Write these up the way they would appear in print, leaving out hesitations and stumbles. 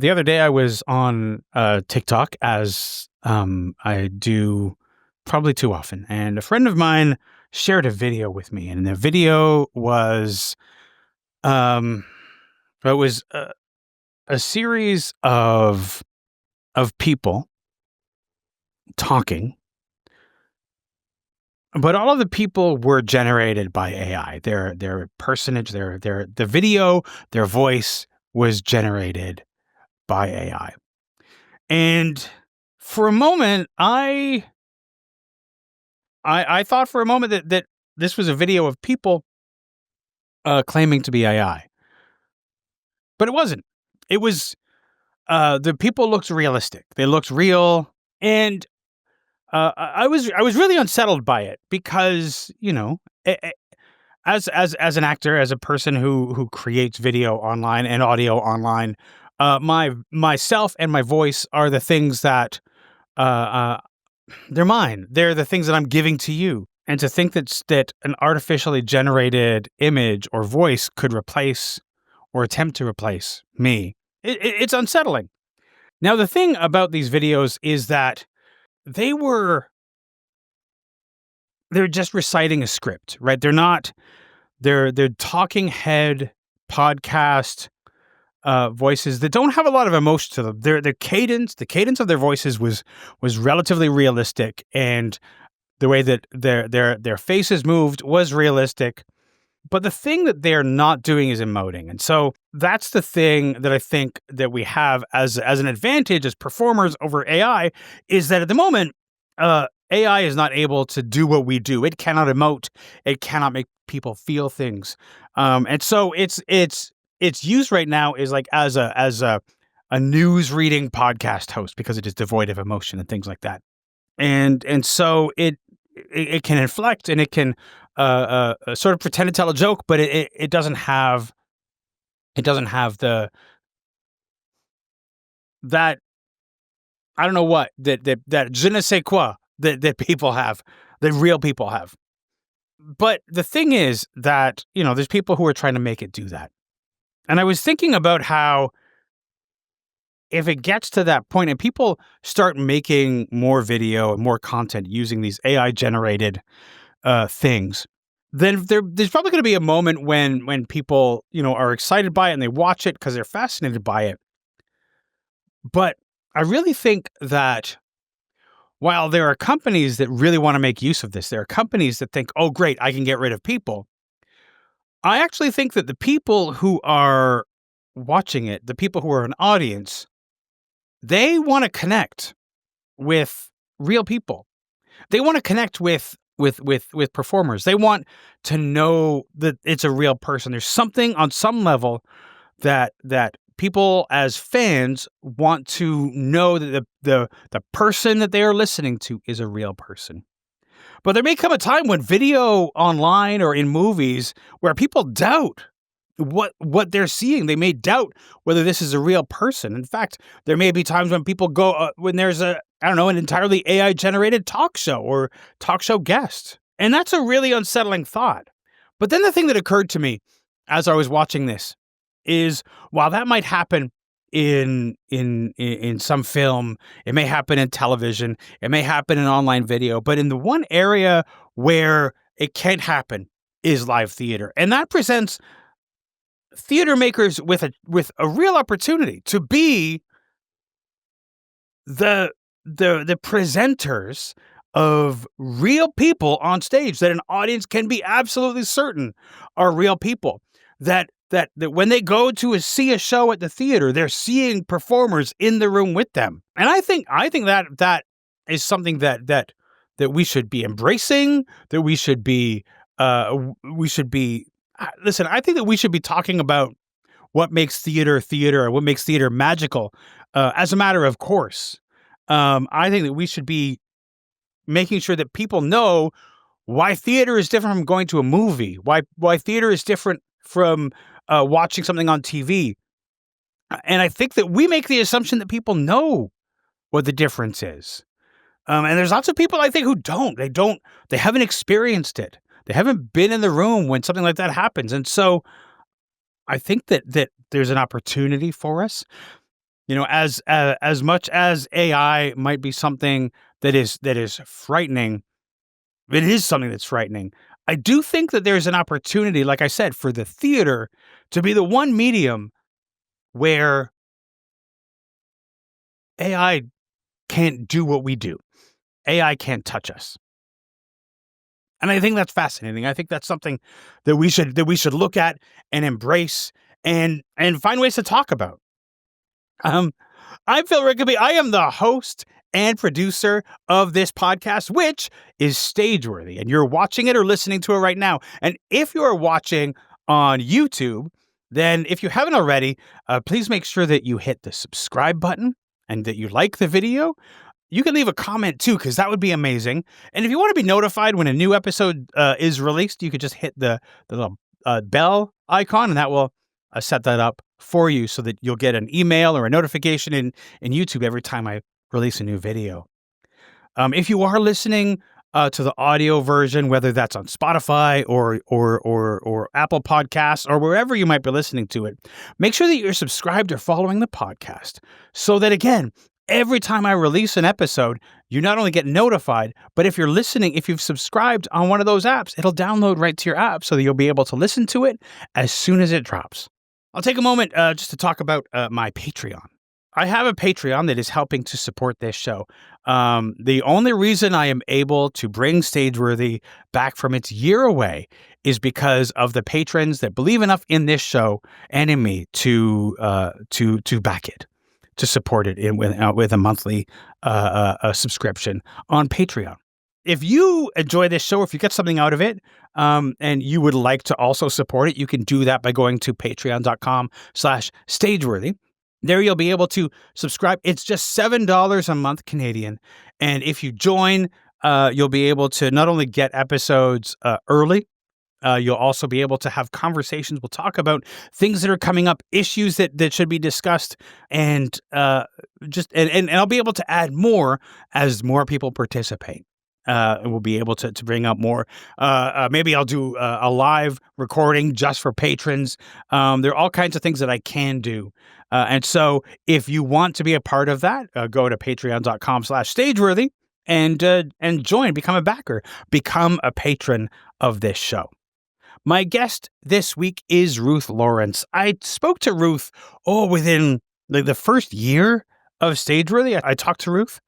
The other day, I was on TikTok, as I do probably too often, and a friend of mine shared a video with me, and the video was um, it was a series of people talking, but all of the people were generated by AI. Their personage, the video, their voice was generated by AI, and for a moment, I thought for a moment that this was a video of people, claiming to be AI, but it wasn't. It was, the people looked realistic. They looked real, and, I was really unsettled by it because, as an actor, as a person who creates video online and audio online, myself and my voice are the things that, uh, uh, they're mine. They're the things that I'm giving to you. And to think that an artificially generated image or voice could replace or attempt to replace me, it's unsettling. Now, the thing about these videos is that they were they're just reciting a script, right? They're talking head podcast voices that don't have a lot of emotion to them. The cadence of their voices was relatively realistic, and the way that their faces moved was realistic. But the thing that they're not doing is emoting. And so that's the thing that I think that we have as an advantage as performers over AI, is that at the moment, AI is not able to do what we do. It cannot emote. It cannot make people feel things. And so it's used right now is like as a news reading podcast host, because it is devoid of emotion and things like that. And so it can inflect, and it can sort of pretend to tell a joke, but it doesn't have the that I don't know what that je ne sais quoi that people have, that real people have. But the thing is that, there's people who are trying to make it do that. And I was thinking about how, if it gets to that point and people start making more video and more content using these AI generated things, then there's probably going to be a moment when people, are excited by it and they watch it because they're fascinated by it. But I really think that while there are companies that really want to make use of this, there are companies that think, oh, great, I can get rid of people. I actually think that the people who are watching it, the people who are an audience, they want to connect with real people. They want to connect with performers. They want to know that it's a real person. There's something on some level that people as fans want to know, that the person that they are listening to is a real person. But there may come a time when video online or in movies where people doubt what they're seeing. They may doubt whether this is a real person. In fact, there may be times when people go when there's an entirely AI generated talk show or talk show guest. And that's a really unsettling thought. But then the thing that occurred to me as I was watching this is, while that might happen in some film, it may happen in television, it may happen in online video, but in the one area where it can't happen is live theater. And that presents theater makers with a real opportunity to be the presenters of real people on stage, that an audience can be absolutely certain are real people, that when they go to see a show at the theater, they're seeing performers in the room with them. And I think that is something that we should be embracing, that we should be listen, I think that we should be talking about what makes theater theater, and what makes theater magical, as a matter of course. I think that we should be making sure that people know why theater is different from going to a movie, why theater is different from watching something on TV. And I think that we make the assumption that people know what the difference is. And there's lots of people, I think, who don't. They haven't experienced it. They haven't been in the room when something like that happens. And so I think that there's an opportunity for us As much as AI might be something that is frightening, it is something that's frightening. I do think that there's an opportunity, like I said, for the theater to be the one medium where AI can't do what we do. AI can't touch us. And I think that's fascinating. I think that's something that we should look at and embrace and find ways to talk about. Um, I'm Phil Rickaby. I am the host and producer of this podcast, which is Stageworthy, and you're watching it or listening to it right now. And if you are watching on YouTube, then if you haven't already, please make sure that you hit the subscribe button and that you like the video. You can leave a comment too, because that would be amazing. And if you want to be notified when a new episode is released, you could just hit the little bell icon, and that will set that up for you so that you'll get an email or a notification in YouTube every time I release a new video. If you are listening to the audio version, whether that's on Spotify or Apple Podcasts or wherever you might be listening to it, make sure that you're subscribed or following the podcast so that, again, every time I release an episode, you not only get notified, but if you're listening, if you've subscribed on one of those apps, it'll download right to your app so that you'll be able to listen to it as soon as it drops. I'll take a moment just to talk about my Patreon. I have a Patreon that is helping to support this show. The only reason I am able to bring Stageworthy back from its year away is because of the patrons that believe enough in this show and in me to back it, to support it with a monthly subscription on Patreon. If you enjoy this show, if you get something out of it, and you would like to also support it, you can do that by going to patreon.com/stageworthy. There you'll be able to subscribe. It's just $7 a month Canadian. And if you join, you'll be able to not only get episodes early, you'll also be able to have conversations. We'll talk about things that are coming up, issues that should be discussed, and and I'll be able to add more as more people participate. And we'll be able to bring up more. Maybe I'll do a live recording just for patrons. There are all kinds of things that I can do. And so if you want to be a part of that, go to patreon.com/stageworthy and join, become a backer, become a patron of this show. My guest this week is Ruth Lawrence. I spoke to Ruth, within the first year of Stageworthy. I talked to Ruth.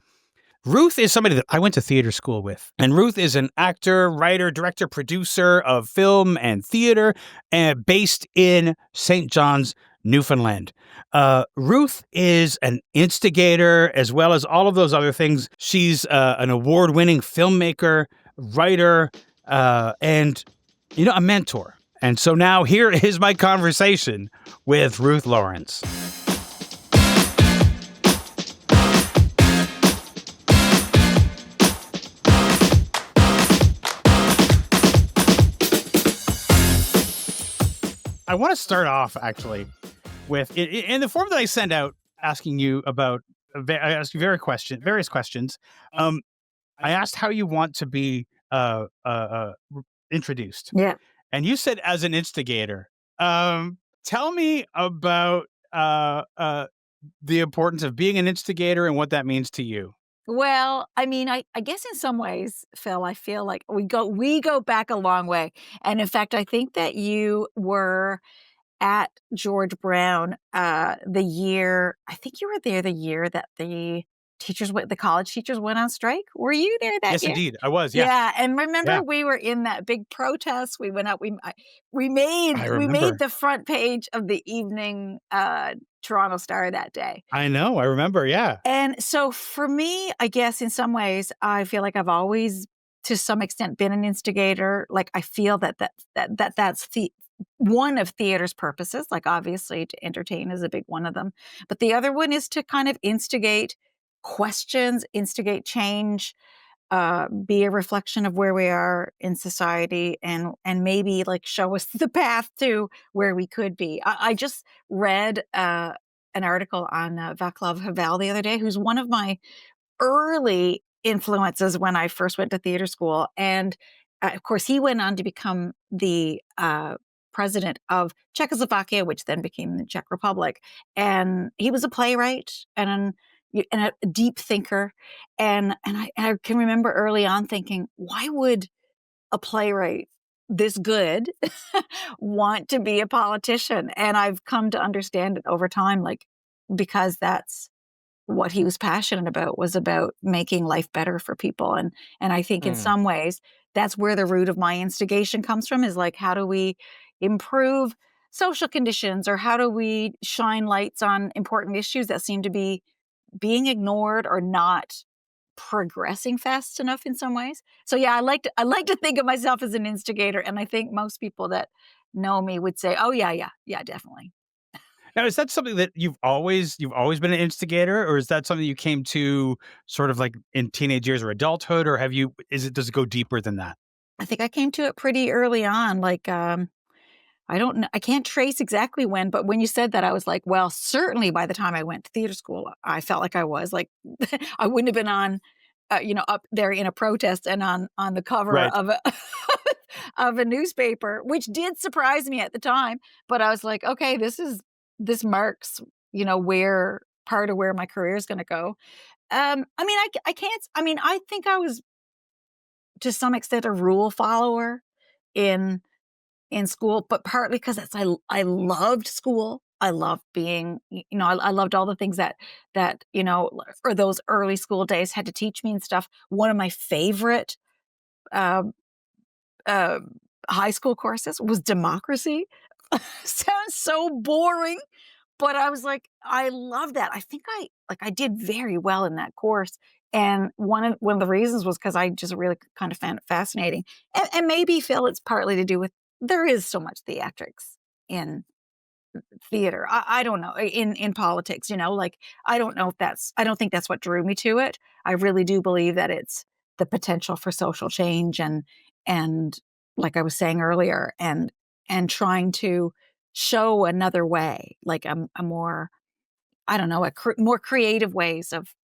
Ruth is somebody that I went to theater school with. And Ruth is an actor, writer, director, producer of film and theater, based in St. John's, Newfoundland. Ruth is an instigator as well as all of those other things. She's an award-winning filmmaker, writer, and a mentor. And so now here is my conversation with Ruth Lawrence. I want to start off actually with in the form that I send out, asking you about. I asked you various questions. I asked how you want to be introduced. Yeah. And you said as an instigator. Tell me about the importance of being an instigator and what that means to you. Well, I mean, I guess in some ways, Phil, I feel like we go back a long way. And in fact, I think that you were at George Brown the year that the college teachers went on strike. Were you there that Yes, year? Indeed. I was. Yeah. Yeah. And remember, we were in that big protest. We went out. We made the front page of the evening Toronto Star that day. I know. I remember. Yeah. And so for me, I guess in some ways, I feel like I've always, to some extent, been an instigator. Like I feel that's one of theater's purposes. Like obviously, to entertain is a big one of them, but the other one is to kind of instigate questions, instigate change, be a reflection of where we are in society, and maybe like show us the path to where we could be. I just read an article on Vaclav Havel the other day, who's one of my early influences when I first went to theater school. And of course, he went on to become the president of Czechoslovakia, which then became the Czech Republic. And he was a playwright and a deep thinker. And I can remember early on thinking, why would a playwright this good want to be a politician? And I've come to understand it over time, like, because that's what he was passionate about, was about making life better for people. And I think in Mm. some ways that's where the root of my instigation comes from, is like, how do we improve social conditions, or how do we shine lights on important issues that seem to be being ignored or not progressing fast enough in some ways. So yeah, I like to think of myself as an instigator, and I think most people that know me would say, "Oh yeah, yeah, yeah, definitely." Now, is that something that you've always been an instigator, or is that something you came to sort of like in teenage years or adulthood, or does it go deeper than that? I think I came to it pretty early on. Like, I don't know, I can't trace exactly when, but when you said that, I was like, well, certainly by the time I went to theater school, I felt like I was like, I wouldn't have been on, up there in a protest and on the cover Right. of a of a newspaper, which did surprise me at the time. But I was like, okay, this marks, where part of where my career is going to go. I mean, I can't. I mean, I think I was to some extent a rule follower in school, but partly because I loved school. I loved being, I loved all the things that for those early school days had to teach me and stuff. One of my favorite um, uh, high school courses was democracy. Sounds so boring, but I was like, I love that. I think I did very well in that course. And one of the reasons was because I just really kind of found it fascinating. And maybe, Phil, it's partly to do with there is so much theatrics in theater. I don't know, in politics, like, I don't think that's what drew me to it. I really do believe that it's the potential for social change, and like I was saying earlier, and trying to show another way, like a more, I don't know, more creative ways of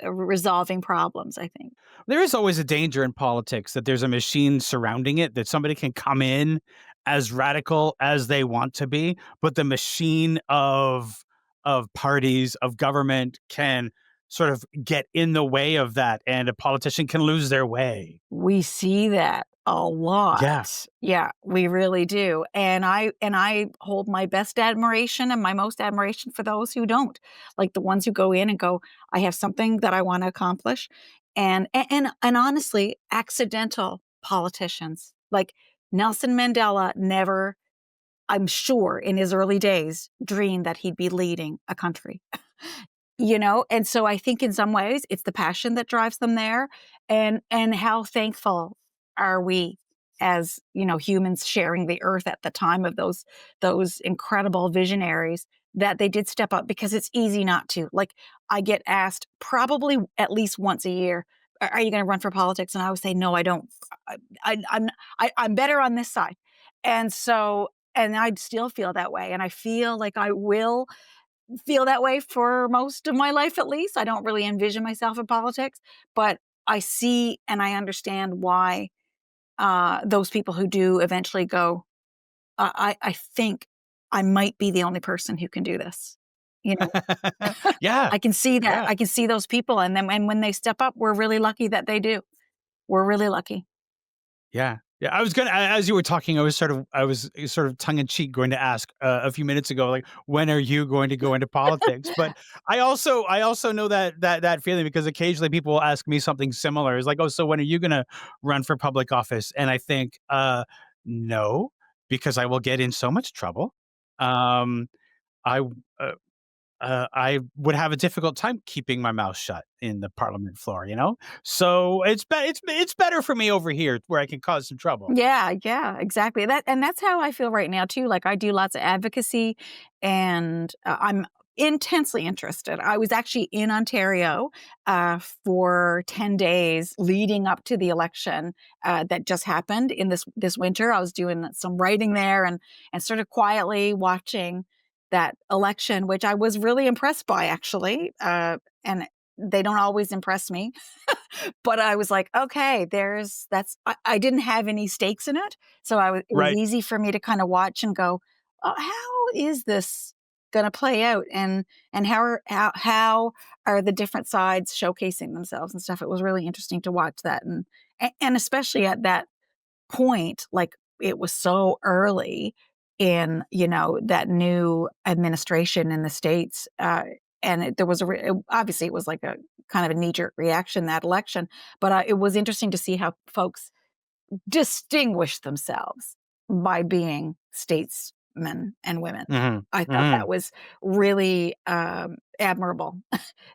resolving problems, I think. There is always a danger in politics that there's a machine surrounding it, that somebody can come in as radical as they want to be, but the machine of parties, of government can sort of get in the way of that, and a politician can lose their way. We see that a lot. Yeah. Yeah, we really do. And I hold my best admiration and my most admiration for those who don't. Like the ones who go in and go, I have something that I want to accomplish. And honestly, accidental politicians. Like Nelson Mandela never, I'm sure in his early days, dreamed that he'd be leading a country. And so I think in some ways it's the passion that drives them there. And how thankful are we as, humans sharing the earth at the time of those incredible visionaries, that they did step up, because it's easy not to. Like, I get asked probably at least once a year, are you going to run for politics? And I would say, no, I don't. I'm better on this side. And so, and I still feel that way. And I feel like I will feel that way for most of my life, at least. I don't really envision myself in politics, but I see and I understand why those people who do eventually go, I think I might be the only person who can do this. You know, Yeah. I can see that. Yeah. I can see those people. And when they step up, we're really lucky that they do. We're really lucky. Yeah. Yeah, as you were talking, I was sort of tongue in cheek going to ask a few minutes ago, like, when are you going to go into politics? But I also know that feeling, because occasionally people will ask me something similar. It's like, oh, so when are you going to run for public office? And I think, no, because I will get in so much trouble. Um, I uh, I would have a difficult time keeping my mouth shut in the parliament floor, you know? So it's better for me over here where I can cause some trouble. Yeah, yeah, exactly. That's how I feel right now too. Like, I do lots of advocacy, and I'm intensely interested. I was actually in Ontario for 10 days leading up to the election that just happened in this winter. I was doing some writing there, and sort of quietly watching that election, which I was really impressed by, actually. And they don't always impress me, but I was like, "Okay, there's that's" I didn't have any stakes in it, so it was Right. easy for me to kinda watch and go, "Oh, how is this gonna play out, and how are the different sides showcasing themselves and stuff?" It was really interesting to watch that, and especially at that point, like, it was so early in, that new administration in the States, and there was obviously, it was like a kind of a knee-jerk reaction, that election, but, it was interesting to see how folks distinguished themselves by being statesmen and women. Mhm. I thought that Mhm. was really, admirable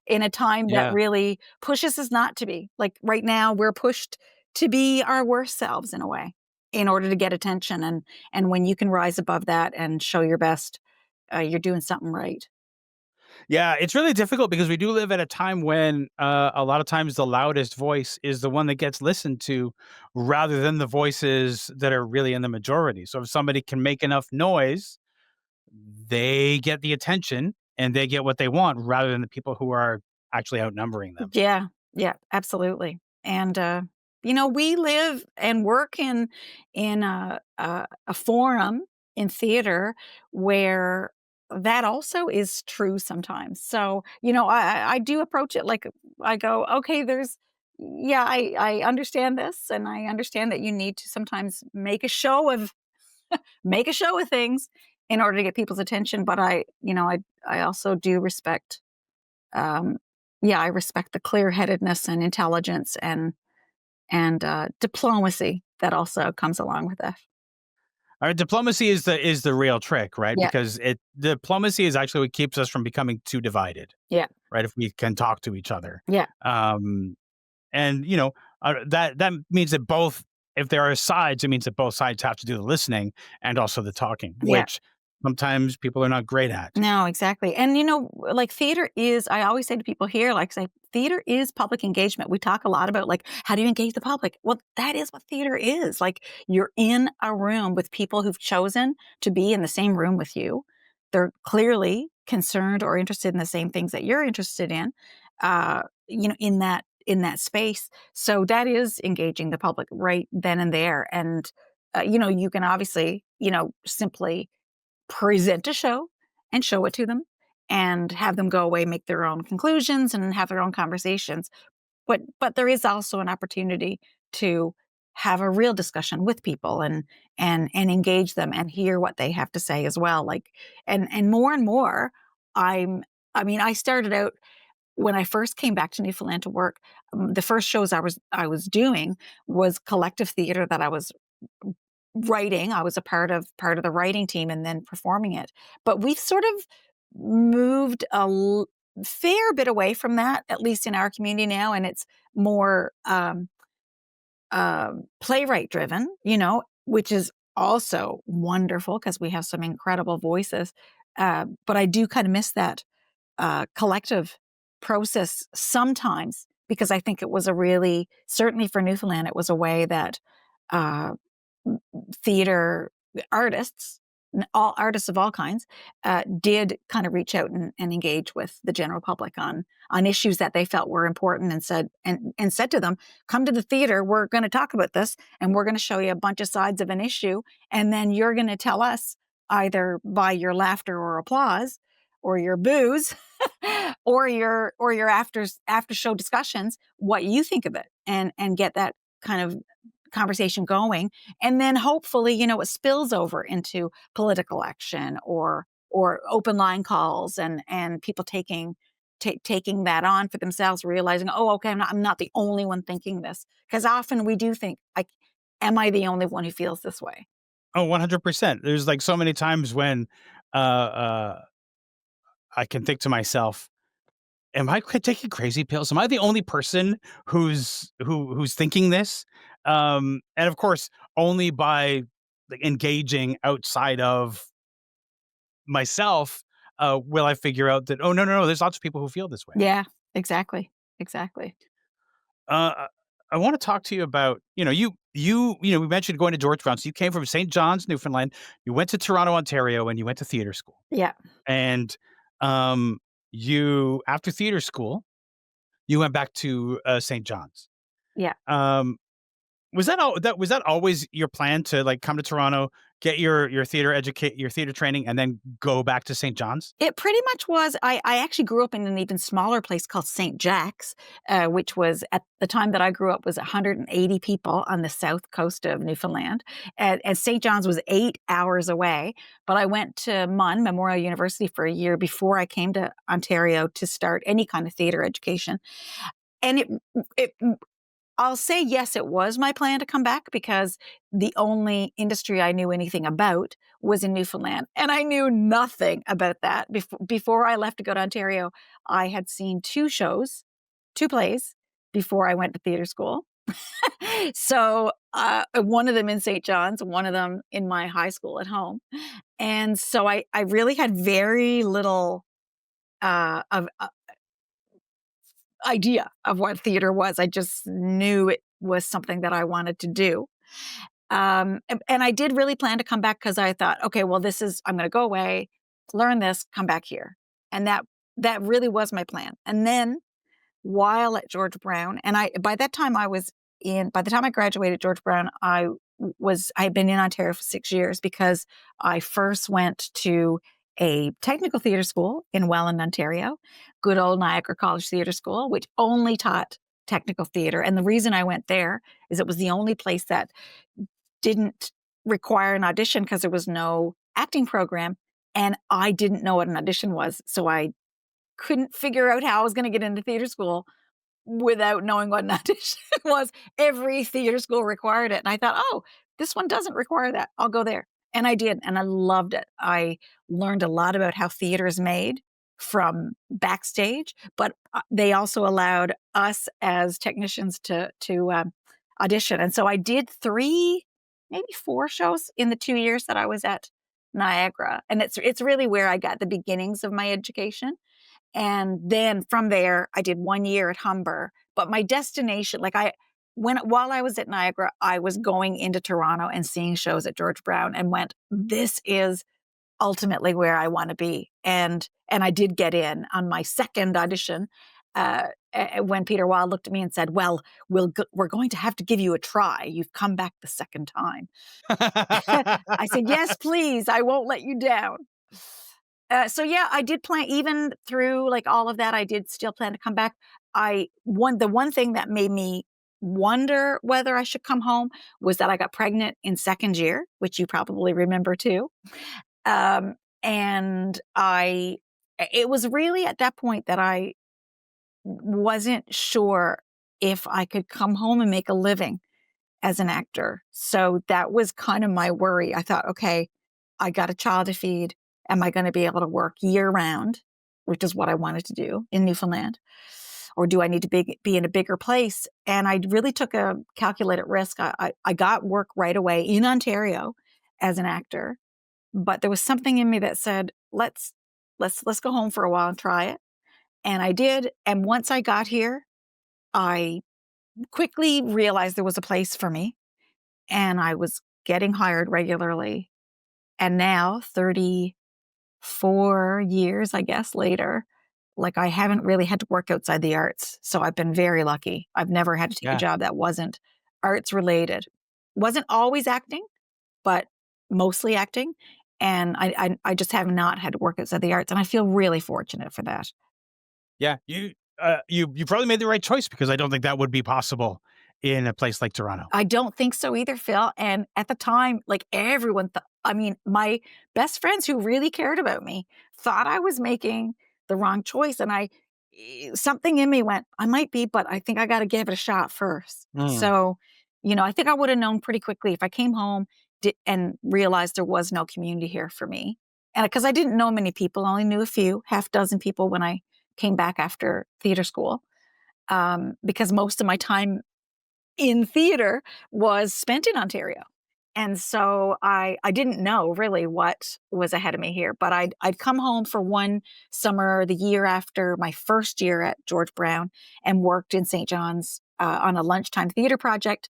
in a time that Yeah. really pushes us not to be. Like, right now, we're pushed to be our worst selves in a way in order to get attention, and when you can rise above that and show your best, you're doing something right. Yeah, it's really difficult because we do live at a time when, a lot of times the loudest voice is the one that gets listened to rather than the voices that are really in the majority. So if somebody can make enough noise, they get the attention and they get what they want rather than the people who are actually outnumbering them. Yeah, yeah, absolutely. And we live and work in a forum in theater where that also is true sometimes. So, I do approach it like I go, okay, yeah, I understand this, and I understand that you need to sometimes make a show of things in order to get people's attention. But I also do respect, um, yeah, I respect the clear-headedness and intelligence and diplomacy that also comes along with that. All right, diplomacy is the real trick, right? Yeah, Because it diplomacy is actually what keeps us from becoming too divided, yeah, right? If we can talk to each other. yeah, Um, and that means that both if there are sides, it means that both sides have to do the listening and also the talking, yeah. which sometimes people are not great at. No, exactly. And like theater is, I always say to people here, like say, theater is public engagement. We talk a lot about like, how do you engage the public? Well, that is what theater is. Like you're in a room with people who've chosen to be in the same room with you. They're clearly concerned or interested in the same things that you're interested in, in that space. So that is engaging the public right then and there. And, you can obviously, simply present a show and show it to them and have them go away, make their own conclusions and have their own conversations. But there is also an opportunity to have a real discussion with people and engage them and hear what they have to say as well. Like and more, I'm I mean, I started out when I first came back to Newfoundland to work, the first shows I was doing was collective theater that I was writing. I was a part of the writing team and then performing it. But we've sort of moved fair bit away from that, at least in our community now, and it's more playwright driven, which is also wonderful because we have some incredible voices. But I do kind of miss that collective process sometimes because I think it was certainly for Newfoundland, it was a way that uh, theater artists, all artists of all kinds, did kind of reach out and engage with the general public on issues that they felt were important, and said to them, "Come to the theater. We're going to talk about this, and we're going to show you a bunch of sides of an issue, and then you're going to tell us either by your laughter or applause, or your boos, or your after show discussions, what you think of it, and get that kind of conversation going, and then hopefully, it spills over into political action or open line calls and people taking that on for themselves, realizing, oh, okay, I'm not the only one thinking this, because often we do think, like, am I the only one who feels this way? Oh, 100%. There's like so many times when uh, uh, I can think to myself, am I taking crazy pills? Am I the only person who's thinking this? And of course, only by like, engaging outside of myself will I figure out that, oh no, there's lots of people who feel this way. Yeah, exactly, exactly. Uh, I want to talk to you about, we mentioned going to Georgetown. So you came from St. John's, Newfoundland. You went to Toronto, Ontario, and you went to theater school. Yeah, And you, after theater school, you went back to, St. John's. Yeah. Um, was that always your plan to, like, come to Toronto, get your theater training, and then go back to St. John's? It pretty much was. I actually grew up in an even smaller place called St. Jack's, which was at the time that I grew up was 180 people on the south coast of Newfoundland, and St. John's was 8 hours away. But I went to MUN, Memorial University, for a year before I came to Ontario to start any kind of theater education. And it I'll say yes, it was my plan to come back because the only industry I knew anything about was in Newfoundland, and I knew nothing about that. Before I left to go to Ontario, I had seen 2 shows, 2 plays before I went to theater school. So, one of them in St. John's, one of them in my high school at home, and so I really had very little, of idea of what theater was. I just knew it was something that I wanted to do. And I did really plan to come back because I thought, okay, well, I'm going to go away, learn this, come back here. And that really was my plan. And then while at George Brown, and by that time by the time I graduated George Brown, I had been in Ontario for 6 years because I first went to a technical theater school in Welland, Ontario, good old Niagara College Theater School, which only taught technical theater. And the reason I went there is it was the only place that didn't require an audition because there was no acting program. And I didn't know what an audition was. So I couldn't figure out how I was going to get into theater school without knowing what an audition was. Every theater school required it. And I thought, oh, this one doesn't require that. I'll go there. And I did. And I loved it. I learned a lot about how theater is made from backstage, but they also allowed us as technicians to audition. And so I did 3, maybe 4 shows in the 2 years that I was at Niagara. And it's really where I got the beginnings of my education. And then from there, I did 1 year at Humber. But my destination, while I was at Niagara, I was going into Toronto and seeing shows at George Brown and went, this is ultimately where I want to be. And I did get in on my second audition. When Peter Wilde looked at me and said, well, we're going to have to give you a try. You've come back the second time. I said, yes, please. I won't let you down. So yeah, I did plan even through like all of that. I did still plan to come back. The one thing that made me wonder whether I should come home was that I got pregnant in second year, which you probably remember too. And it was really at that point that I wasn't sure if I could come home and make a living as an actor. So that was kind of my worry. I thought, okay, I got a child to feed. Am I going to be able to work year round, which is what I wanted to do in Newfoundland? Or do I need to be in a bigger place? And I really took a calculated risk. I got work right away in Ontario as an actor, but there was something in me that said, let's go home for a while and try it. And I did. And once I got here, I quickly realized there was a place for me, and I was getting hired regularly. And now, 34 years, I guess, later, like I haven't really had to work outside the arts. So I've been very lucky. I've never had to take a Yeah. job that wasn't arts related. Wasn't always acting, but mostly acting. And I just have not had to work outside the arts. And I feel really fortunate for that. Yeah. You probably made the right choice because I don't think that would be possible in a place like Toronto. I don't think so either, Phil. And at the time, like everyone thought, I mean, my best friends who really cared about me thought I was making the wrong choice. And something in me went, I might be, but I think I got to give it a shot first. Mm. So, I think I would have known pretty quickly if I came home and realized there was no community here for me. And because I didn't know many people, I only knew a few, half dozen people when I came back after theater school. Because most of my time in theater was spent in Ontario. And so I didn't know really what was ahead of me here, but I'd come home for one summer the year after my first year at George Brown and worked in St. John's on a lunchtime theater project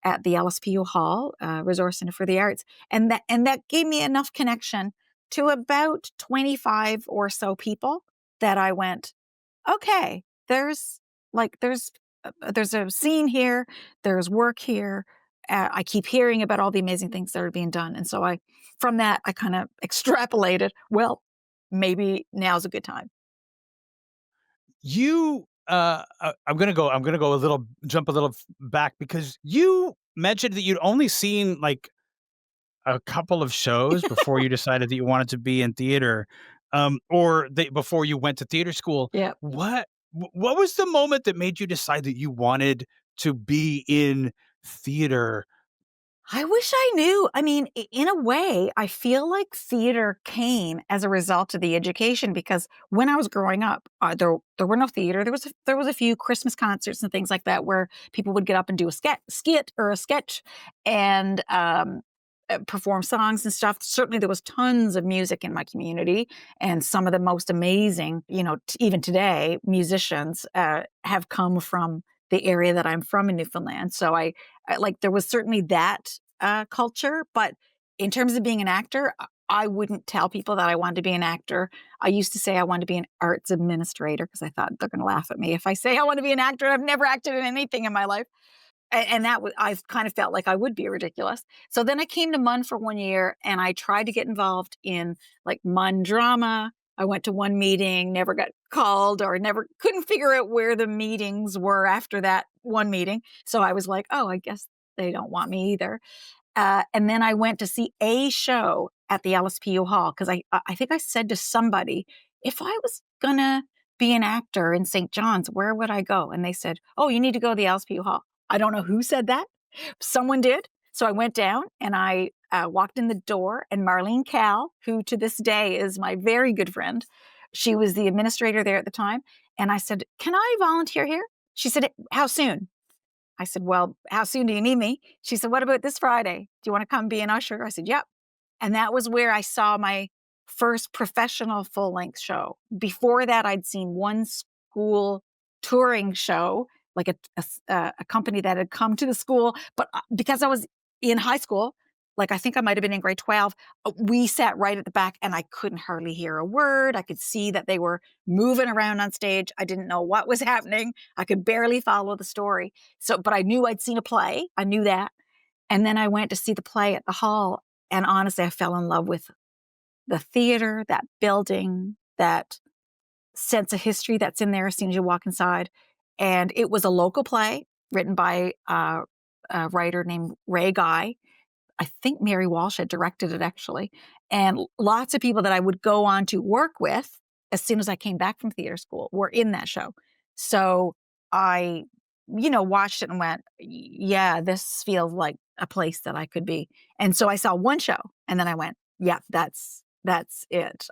at the LSPU Hall, Resource Center for the Arts. And that gave me enough connection to about 25 or so people that I went, okay, there's Like, there's a scene here, there's work here. I keep hearing about all the amazing things that are being done, and so from that, I kind of extrapolated. Well, maybe now's a good time. I'm gonna go a little jump a little back because you mentioned that you'd only seen like a couple of shows before you decided that you wanted to be in theater, before you went to theater school. Yeah. What was the moment that made you decide that you wanted to be in theater? I wish I knew. I mean, in a way, I feel like theater came as a result of the education because when I was growing up, there were no theater. There was a few Christmas concerts and things like that where people would get up and do a skit or a sketch and perform songs and stuff. Certainly, there was tons of music in my community, and some of the most amazing, even today, musicians have come from the area that I'm from in Newfoundland. So like there was certainly that culture, but in terms of being an actor, I wouldn't tell people that I wanted to be an actor. I used to say I wanted to be an arts administrator because I thought they're going to laugh at me if I say I want to be an actor. I've never acted in anything in my life. And that was, I kind of felt like I would be ridiculous. So then I came to MUN for 1 year and I tried to get involved in like MUN drama. I went to one meeting, never got called or never couldn't figure out where the meetings were after that one meeting. So I was like, oh, I guess they don't want me either. And then I went to see a show at the LSPU Hall because I think I said to somebody, if I was gonna be an actor in St. John's, where would I go? And they said, oh, you need to go to the LSPU Hall. I don't know who said that. Someone did. So I went down and I walked in the door, and Marlene Cal, who to this day is my very good friend, she was the administrator there at the time. And I said, can I volunteer here? She said, how soon? I said, well, how soon do you need me? She said, what about this Friday? Do you want to come be an usher? I said, yep. And that was where I saw my first professional full length show. Before that, I'd seen one school touring show, like a company that had come to the school. But because I was in high school, like I think I might have been in grade 12, we sat right at the back and I couldn't hardly hear a word. I could see that they were moving around on stage. I didn't know what was happening. I could barely follow the story. So, but I knew I'd seen a play. I knew that. And then I went to see the play at the hall. And honestly, I fell in love with the theater, that building, that sense of history that's in there as soon as you walk inside. And it was a local play written by a writer named Ray Guy. I think Mary Walsh had directed it actually. And lots of people that I would go on to work with as soon as I came back from theater school were in that show. So I, watched it and went, yeah, this feels like a place that I could be. And so I saw one show and then I went, yeah, that's it.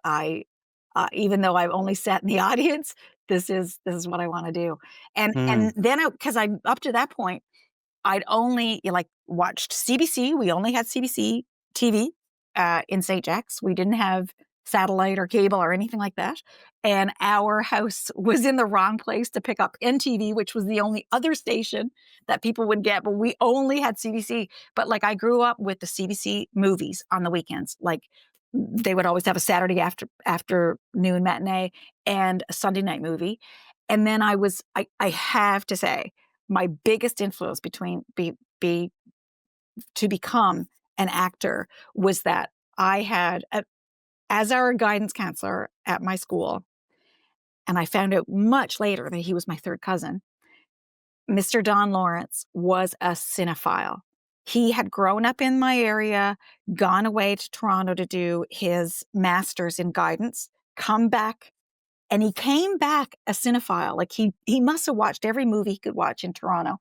Even though I've only sat in the audience, this is what I want to do. And Mm, then because I up to that point, I'd only watched CBC. We only had CBC TV in St. Jack's. We didn't have satellite or cable or anything like that. And our house was in the wrong place to pick up NTV, which was the only other station that people would get. But we only had CBC. But I grew up with the CBC movies on the weekends. Like they would always have a Saturday afternoon matinee and a Sunday night movie. And then I have to say, my biggest influence to become an actor was that I had, as our guidance counselor at my school, and I found out much later that he was my third cousin, Mr. Don Lawrence was a cinephile. He had grown up in my area, gone away to Toronto to do his master's in guidance, come back, and he came back a cinephile. Like he must have watched every movie he could watch in Toronto.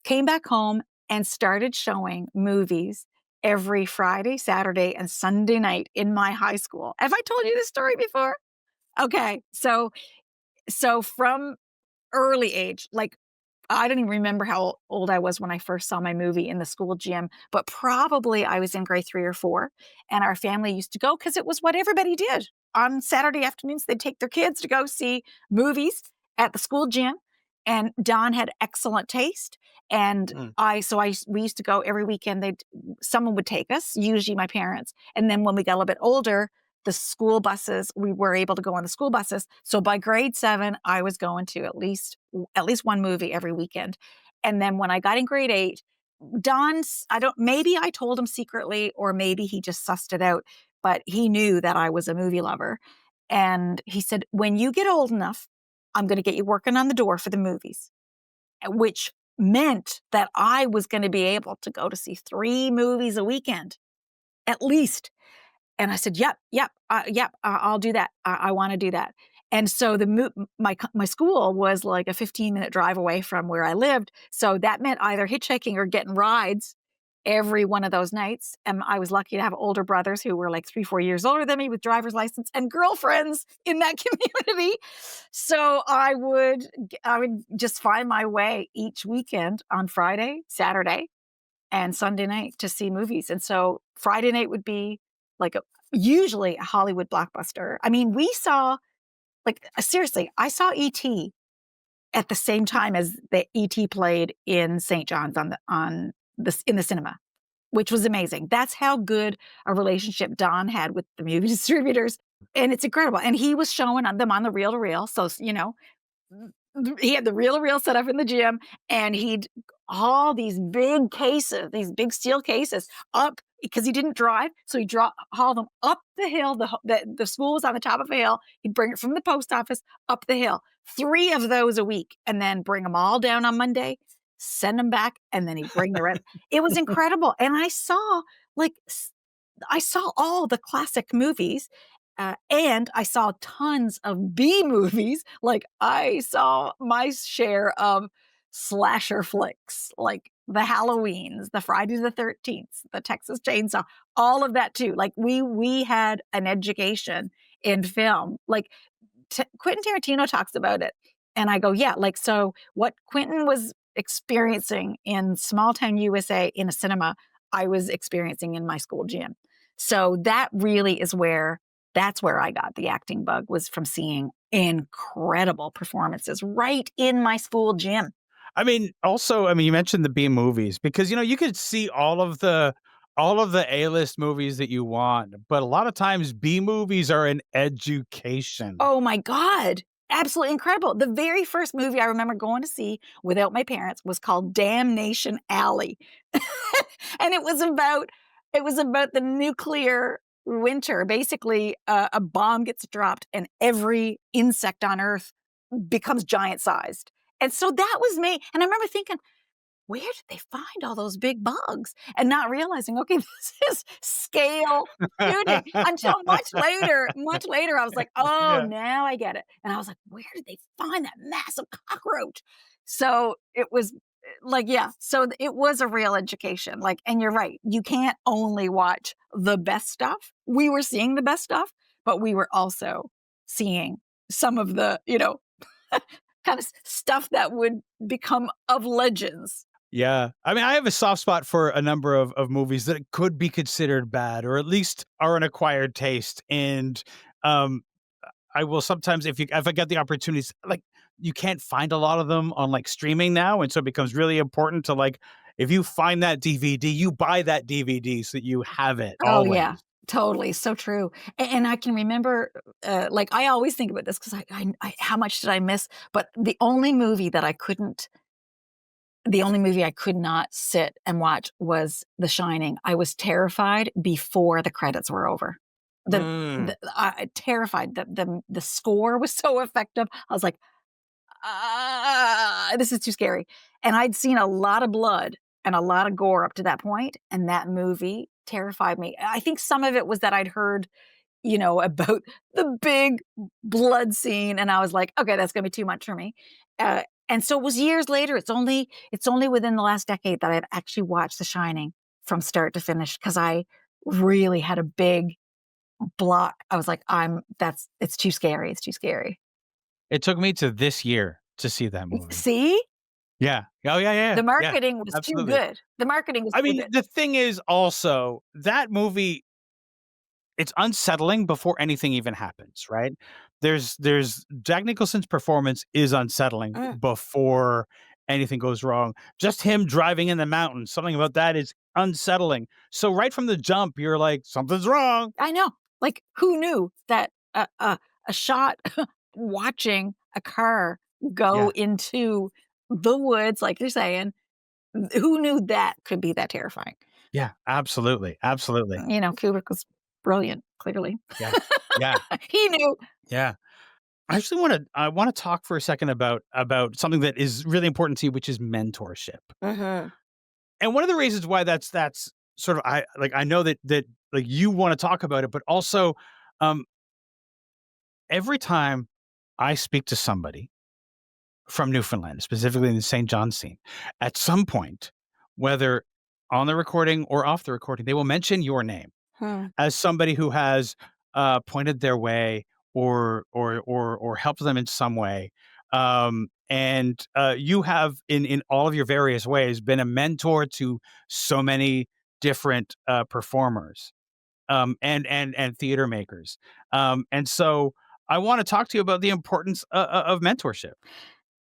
Came back home and started showing movies every Friday, Saturday, and Sunday night in my high school. Have I told you this story before? Okay. So from early age, I don't even remember how old I was when I first saw my movie in the school gym, but probably I was in grade 3 or 4. And our family used to go because it was what everybody did. On Saturday afternoons, they'd take their kids to go see movies at the school gym. And Don had excellent taste. And mm. we used to go every weekend. Someone would take us, usually my parents. And then when we got a little bit older, the school buses, we were able to go on the school buses. So by grade 7, I was going to at least one movie every weekend. And then when I got in grade 8, Don's I don't maybe I told him secretly or maybe he just sussed it out, but he knew that I was a movie lover. And he said, "When you get old enough, I'm gonna get you working on the door for the movies," which meant that I was gonna be able to go to see 3 movies a weekend, at least. And I said, "Yep, yep, yep, I'll do that. I wanna do that." And so my school was like a 15-minute drive away from where I lived, so that meant either hitchhiking or getting rides every one of those nights, and I was lucky to have older brothers who were like 3, 4 years older than me with driver's license and girlfriends in that community. So I would just find my way each weekend on Friday, Saturday, and Sunday night to see movies. And so Friday night would be like usually a Hollywood blockbuster. I mean, we saw seriously, I saw E.T. at the same time as the E.T. played in St. John's in the cinema, which was amazing. That's how good a relationship Don had with the movie distributors, and it's incredible. And he was showing on them on the reel to reel, so he had the reel-to-reel set up in the gym, and he'd haul these big cases, these big steel cases up because he didn't drive, so he'd haul them up the hill. The school was on the top of a hill. He'd bring it from the post office up the hill, 3 of those a week, and then bring them all down on Monday, send them back, and then he'd bring the rest. It was incredible, and like, I saw all the classic movies, and I saw tons of B movies. Like, I saw my share of slasher flicks, like the Halloweens, the Friday the 13th, the Texas Chainsaw, all of that too. Like, we had an education in film. Like, Quentin Tarantino talks about it, and I go, "Yeah, like, so what Quentin was experiencing in small town USA in a cinema, I was experiencing in my school gym." So that really is that's where I got the acting bug, was from seeing incredible performances right in my school gym. I mean, also, I mean, you mentioned the B movies because, you could see all of the A-list movies that you want, but a lot of times B movies are an education. Oh my god. Absolutely incredible. The very first movie I remember going to see without my parents was called Damnation Alley. And it was about the nuclear winter. Basically, a bomb gets dropped and every insect on Earth becomes giant sized. And so that was me. And I remember thinking, where did they find all those big bugs? And not realizing, okay, this is scale shooting. Until much later, I was like, oh, Yeah. now I get it. And I was like, where did they find that massive cockroach? So it was like, yeah, so it was a real education. Like, and you're right, you can't only watch the best stuff. We were seeing the best stuff, but we were also seeing some of the, kind of stuff that would become of legends. Yeah. I mean, I have a soft spot for a number of movies that could be considered bad or at least are an acquired taste. And um, I will sometimes, if I get the opportunities, like you can't find a lot of them on like streaming now. And so it becomes really important to like, if you find that DVD, you buy that DVD so that you have it Oh, yeah. always. Totally, so true. And I can remember, like, I always think about this because how much did I miss? But the only movie I could not sit and watch was The Shining. I was terrified before the credits were over. Terrified. The score was so effective. I was like, this is too scary. And I'd seen a lot of blood and a lot of gore up to that point, and that movie terrified me. I think some of it was that I'd heard, about the big blood scene, and I was like, okay, that's gonna be too much for me. And so it was years later. It's only within the last decade that I've actually watched The Shining from start to finish because I really had a big block. I was like, it's too scary. It's too scary. It took me to this year to see that movie. See? Yeah. Oh, yeah, yeah, The yeah. marketing was too Absolutely. good. The marketing was I too mean, good. the thing is also that movie, it's unsettling before anything even happens, right? There's Jack Nicholson's performance is unsettling Mm, before anything goes wrong. Just him driving in the mountains, something about that is unsettling. So right from the jump, you're like, something's wrong. I know. Like, who knew that a shot watching a car go Yeah. into the woods, like you're saying, who knew that could be that terrifying? Yeah. Absolutely. Absolutely. Kubrick was brilliant, clearly. Yeah. Yeah. He knew. Yeah. I want to talk for a second about something that is really important to you, which is mentorship. Mhm. And one of the reasons why that's sort of I know that like you want to talk about it, but also um every time I speak to somebody from Newfoundland, specifically in the St. John scene, at some point, whether on the recording or off the recording, they will mention your name Hmm. as somebody who has pointed their way or helped them in some way. And you have in all of your various ways been a mentor to so many different performers and theater makers. And so I want to talk to you about the importance of mentorship.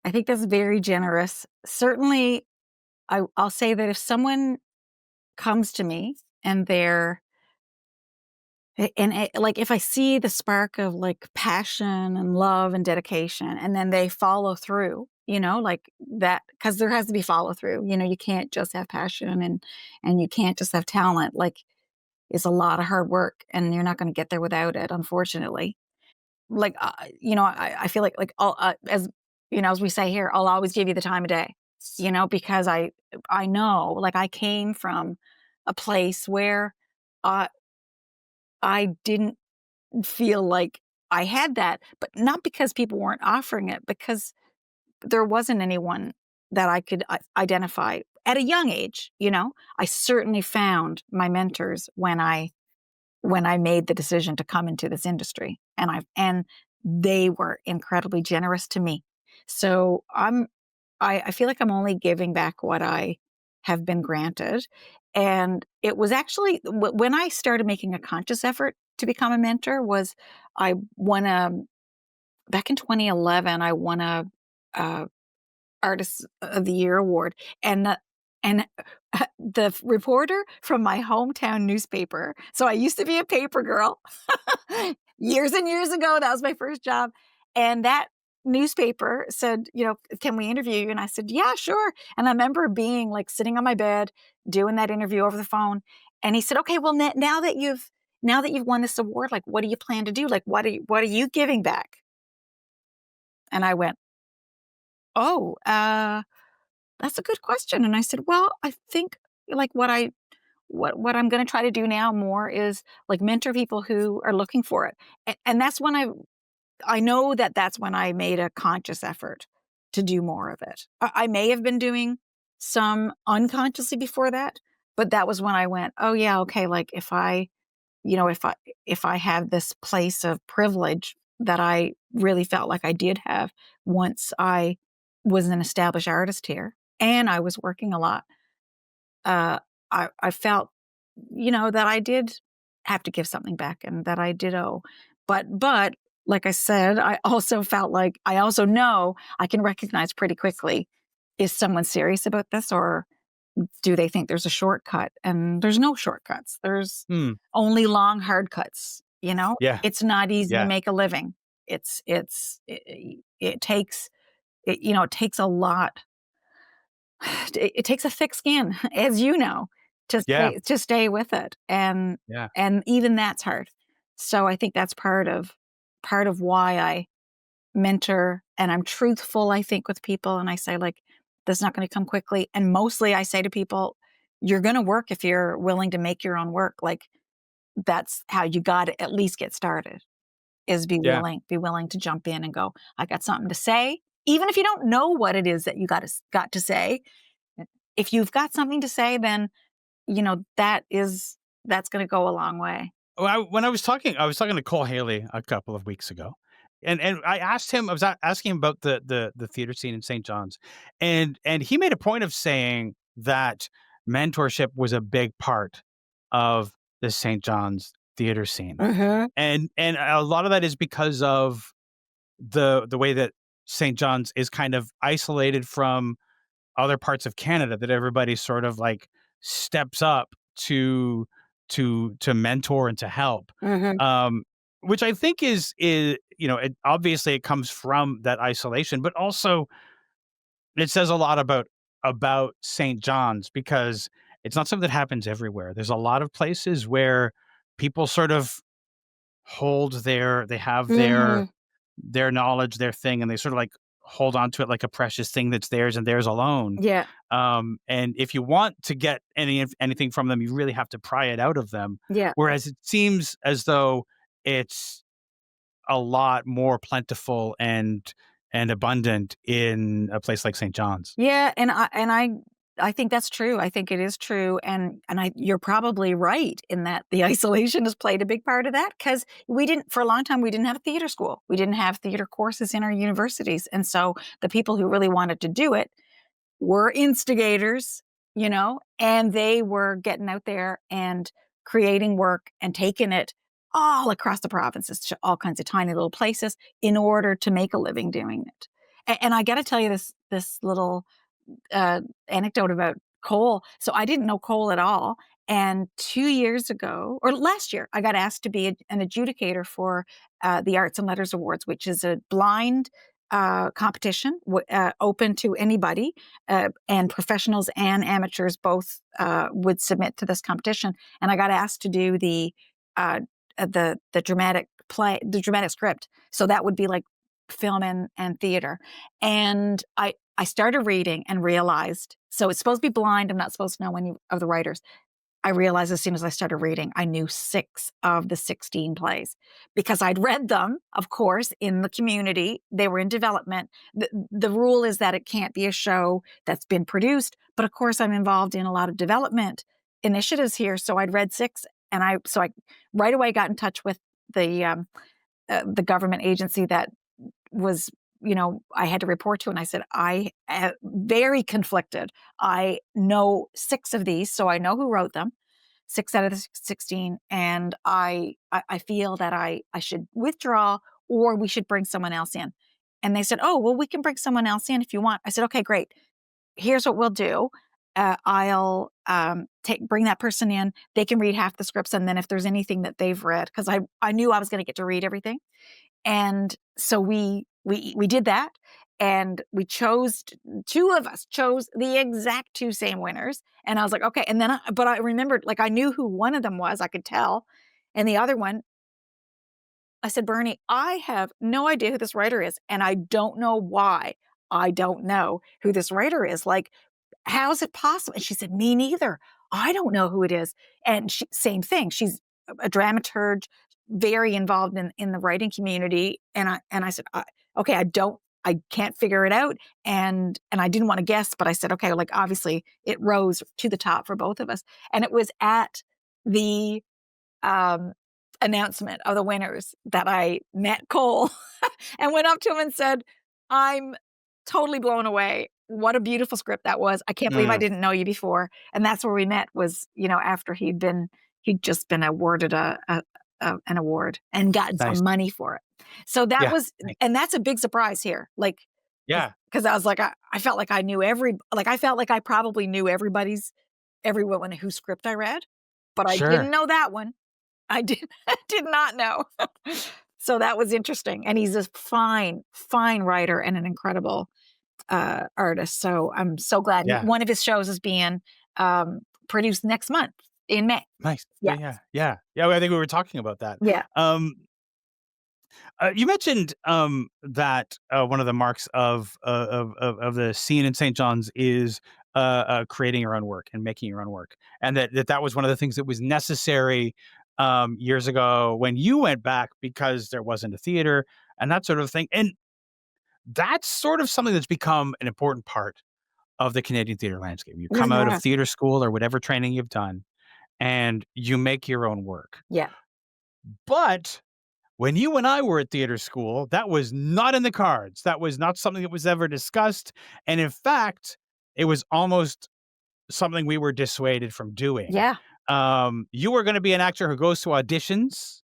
I think that's very generous. Certainly, I'll say that if someone comes to me and like, if I see the spark of, like, passion and love and dedication, and then they follow through, like that, because there has to be follow through. You can't just have passion, and you can't just have talent. Like, it's a lot of hard work, and you're not gonna get there without it, unfortunately. Like, I feel like, as we say here, I'll always give you the time of day, because I know, like, I came from a place where, uh, I didn't feel like I had that, but not because people weren't offering it, because there wasn't anyone that I could identify at a young age. I certainly found my mentors when I made the decision to come into this industry, and they were incredibly generous to me. So I feel like I'm only giving back what I have been granted. And it was actually when I started making a conscious effort to become a mentor was I won a back in 2011. I won a Artist of the Year award, and the reporter from my hometown newspaper, so I used to be a paper girl years and years ago. That was my first job, and that newspaper said, "Can we interview you?" And I said, "Yeah, sure." And I remember being, like, sitting on my bed, doing that interview over the phone, and he said, "Okay, well, now that you've won this award, like, what do you plan to do? Like, what are you giving back?" And I went, "Oh, that's a good question." And I said, "Well, I think, like, what I'm gonna try to do now more is, like, mentor people who are looking for it." And that's when I know that that's when I made a conscious effort to do more of it. I may have been doing some unconsciously before that, but that was when I went, "Oh, yeah, okay, like, you know, if I if I have this place of privilege that I really felt like I did have once I was an established artist here, and I was working a lot, uh, I felt, that I did have to give something back and that I did owe. But like I said, I also felt like I also know I can recognize pretty quickly, is someone serious about this, or do they think there's a shortcut? And there's no shortcuts. There's Hmm. only long, hard cuts. Yeah. It's not easy to Yeah. make a living. It takes it takes a lot. It takes a thick skin, as you know, to Yeah. stay with it, and Yeah. even that's hard. So I think that's part of why I mentor, and I'm truthful, I think, with people, and I say, like, "This is not gonna come quickly," and mostly I say to people, "You're gonna work if you're willing to make your own work." Like, that's how you gotta at least get started, is Yeah. be willing to jump in and go, "I got something to say." Even if you don't know what it is that you got to say, if you've got something to say, then, that's gonna go a long way. Well, when I was talking to Cole Haley a couple of weeks ago, and I asked him, I was asking him about the theater scene in St. John's, and he made a point of saying that mentorship was a big part of the St. John's theater scene, Mhm. and a lot of that is because of the way that St. John's is kind of isolated from other parts of Canada, that everybody sort of like steps up to to mentor and to help, Mhm. um, which I think is it, obviously it comes from that isolation, but also it says a lot about St. John's because it's not something that happens everywhere. There's a lot of places where people sort of they have Mhm. their knowledge, their thing, and they sort of like hold on to it like a precious thing that's theirs and theirs alone. Yeah. And if you want to get anything from them, you really have to pry it out of them. Yeah. Whereas it seems as though it's a lot more plentiful and abundant in a place like St. John's. Yeah, and I think that's true. I think it is true, and you're probably right in that the isolation has played a big part of that because we didn't for a long time we didn't have a theater school. We didn't have theater courses in our universities, and so the people who really wanted to do it were instigators, and they were getting out there and creating work and taking it all across the provinces to all kinds of tiny little places in order to make a living doing it. And I got to tell you this little anecdote about coal. So I didn't know coal at all. And 2 years ago, or last year, I got asked to be an adjudicator for the Arts and Letters Awards, which is a blind competition open to anybody, and professionals and amateurs both would submit to this competition. And I got asked to do uh, the dramatic play, the dramatic script. So that would be like film and theater. And I started reading and realized, so it's supposed to be blind. I'm not supposed to know any of the writers. I realized as soon as I started reading, I knew 6 of the 16 plays because I'd read them, of course, in the community. They were in development. The rule is that it can't be a show that's been produced. But of course, I'm involved in a lot of development initiatives here. So I'd read 6, and I right away got in touch with the government agency that was, I had to report to, and I said, I very conflicted. I know 6 of these, so I know who wrote them, 6 out of the 16, and I feel that I should withdraw or we should bring someone else in. And they said, oh, well, we can bring someone else in if you want. I said, okay, great. Here's what we'll do. I'll bring that person in. They can read half the scripts, and then if there's anything that they've read, because I knew I was going to get to read everything, and so we did that, and we chose 2 of us chose the exact 2 same winners, and I was like, okay. And then, but I remembered, like I knew who one of them was, I could tell, and the other one, I said, Bernie, I have no idea who this writer is, and I don't know why. I don't know who this writer is. Like, how is it possible? And she said, me neither. I don't know who it is. And same thing. She's a dramaturge, very involved in the writing community. And I said, okay, I can't figure it out. And I didn't want to guess, but I said, okay, like obviously it rose to the top for both of us. And it was at the um, announcement of the winners that I met Cole and went up to him and said, I'm totally blown away. What a beautiful script that was. I can't believe I Mm, didn't know you before. And that's where we met was, after he'd just been awarded an award and gotten nice. some money for it. So that Yeah. was, Nice. and that's a big surprise here. Like, Yeah. because I was like, I felt like I knew I felt like I probably knew everyone whose script I read, but I didn't Sure. know that one. I did I did not know. So that was interesting, and he's a fine, fine writer and an incredible, artist, so I'm so glad Yeah. one of his shows is being, produced next month in May. Nice. Yeah, Yeah, yeah, yeah. Yeah, I think we were talking about that. yeah, Um, you mentioned, that, one of the marks of the scene in St. John's is, creating your own work and making your own work, and that was one of the things that was necessary, years ago when you went back because there wasn't a theater and that sort of thing, and that's sort of something that's become an important part of the Canadian theater landscape. You come out of yeah, theater school or whatever training you've done, and you make your own work. yeah, But when you and I were at theater school, that was not in the cards. That was not something that was ever discussed. And in fact, it was almost something we were dissuaded from doing. yeah, You were going to be an actor who goes to auditions,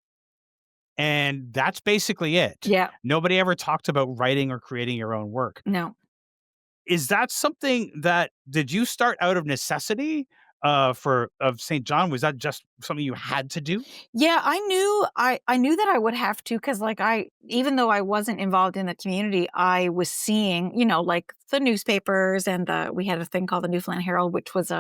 and that's basically it. yeah, Nobody ever talked about writing or creating your own work. no. Is that something that did you start out of necessity? for of St. John? Was that just something you had to do? Yeah, I knew that I would have to, because like, I even though I wasn't involved in the community, I was seeing, like, the newspapers, and we had a thing called the Newfoundland Herald, which was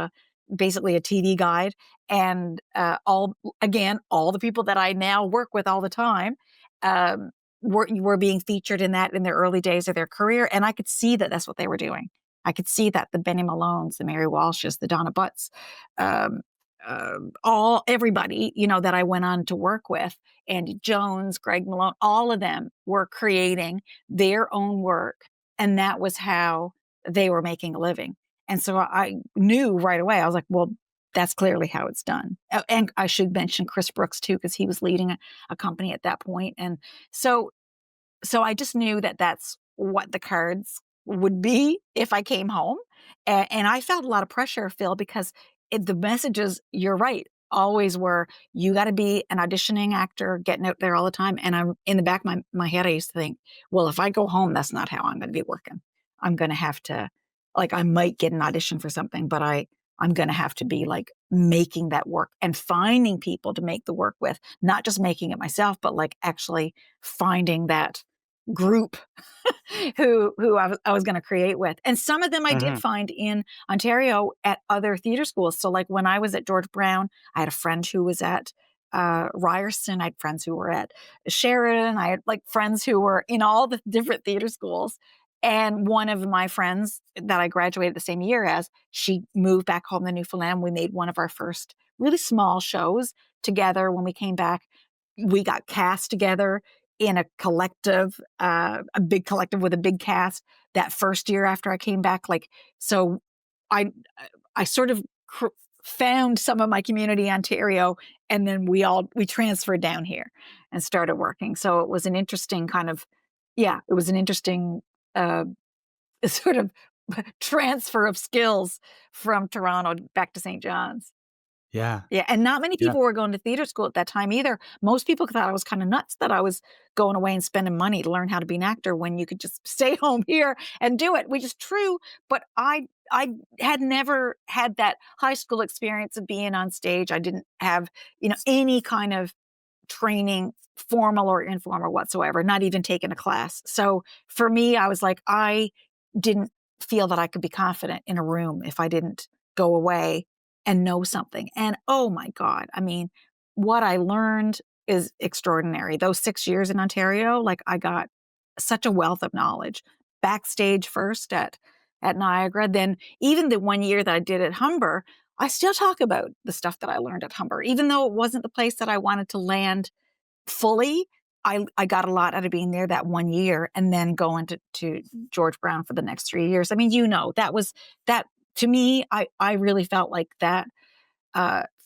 basically a TV guide, and, all the people that I now work with all the time, um, were being featured in that in their early days of their career, and I could see that that's what they were doing. I could see that the Benny Malones, the Mary Walshes, the Donna Butts, um, all everybody, that I went on to work with, Andy Jones, Greg Malone, all of them were creating their own work, and that was how they were making a living. And so I knew right away. I was like, well, that's clearly how it's done. And I should mention Chris Brooks too, because he was leading a company at that point. And so I just knew that that's what the cards would be if I came home, and I felt a lot of pressure, Phil, because the messages, you're right, always were, "You gotta be an auditioning actor, getting out there all the time," and I'm in the back of my head, I used to think, "Well, if I go home, that's not how I'm gonna be working. I'm gonna have to, like, I might get an audition for something, but I'm gonna have to be, like, making that work and finding people to make the work with, not just making it myself, but, like, actually finding that group who I was gonna create with." And some of them I did Mhm. find in Ontario at other theater schools. So, like, when I was at George Brown, I had a friend who was at, Ryerson. I had friends who were at Sheridan. I had, like, friends who were in all the different theater schools. And one of my friends that I graduated the same year as, she moved back home to Newfoundland. We made one of our first really small shows together when we came back. We got cast together in a collective, a big collective with a big cast that first year after I came back. Like, so I, I sort of found some of my community in Ontario, and then we transferred down here and started working. So it was an interesting kind of, yeah, it was an interesting, uh, sort of transfer of skills from Toronto back to St. John's. Yeah. Yeah, and not many Yeah. people were going to theater school at that time either. Most people thought I was kinda nuts that I was going away and spending money to learn how to be an actor when you could just stay home here and do it, which is true, but I had never had that high school experience of being on stage. I didn't have, any kind of training, formal or informal whatsoever, not even taking a class. So, for me, I was like, I didn't feel that I could be confident in a room if I didn't go away and know something. And oh my God, I mean, what I learned is extraordinary. Those 6 years in Ontario, like, I got such a wealth of knowledge. Backstage first at Niagara, then even the 1 year that I did at Humber, I still talk about the stuff that I learned at Humber. Even though it wasn't the place that I wanted to land fully, I got a lot out of being there that 1 year and then going to George Brown for the next 3 years. I mean, that was that to me, I really felt like that,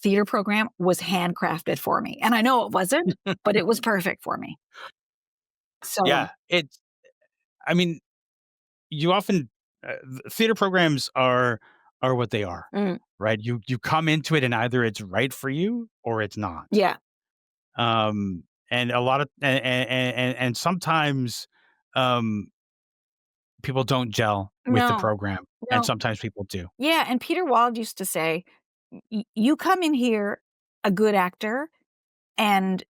theater program was handcrafted for me, and I know it wasn't, but it was perfect for me. So Yeah. It's I mean, you often theater programs are what they are, mm, right? You come into it and either it's right for you or it's not. yeah. And a lot of and sometimes um people don't gel with the No, program, and no. sometimes people do. Yeah, and Peter Wald used to say, You come in here a good actor, and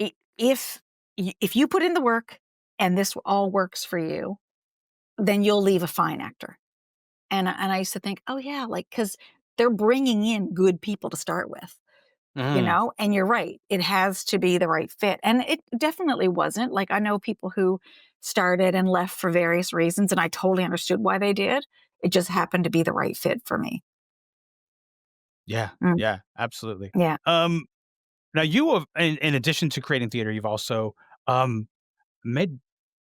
I if you put in the work and this all works for you, then you'll leave a fine actor." And I used to think, "Oh, yeah," like, because 'cause they're bringing in good people to start with, Mhm. and you're right, it has to be the right fit, and it definitely wasn't. Like, I know people who started and left for various reasons, and I totally understood why they did. It just happened to be the right fit for me. Yeah, Mm, yeah, absolutely. yeah. Um, Now you have in addition to creating theater, you've also, made,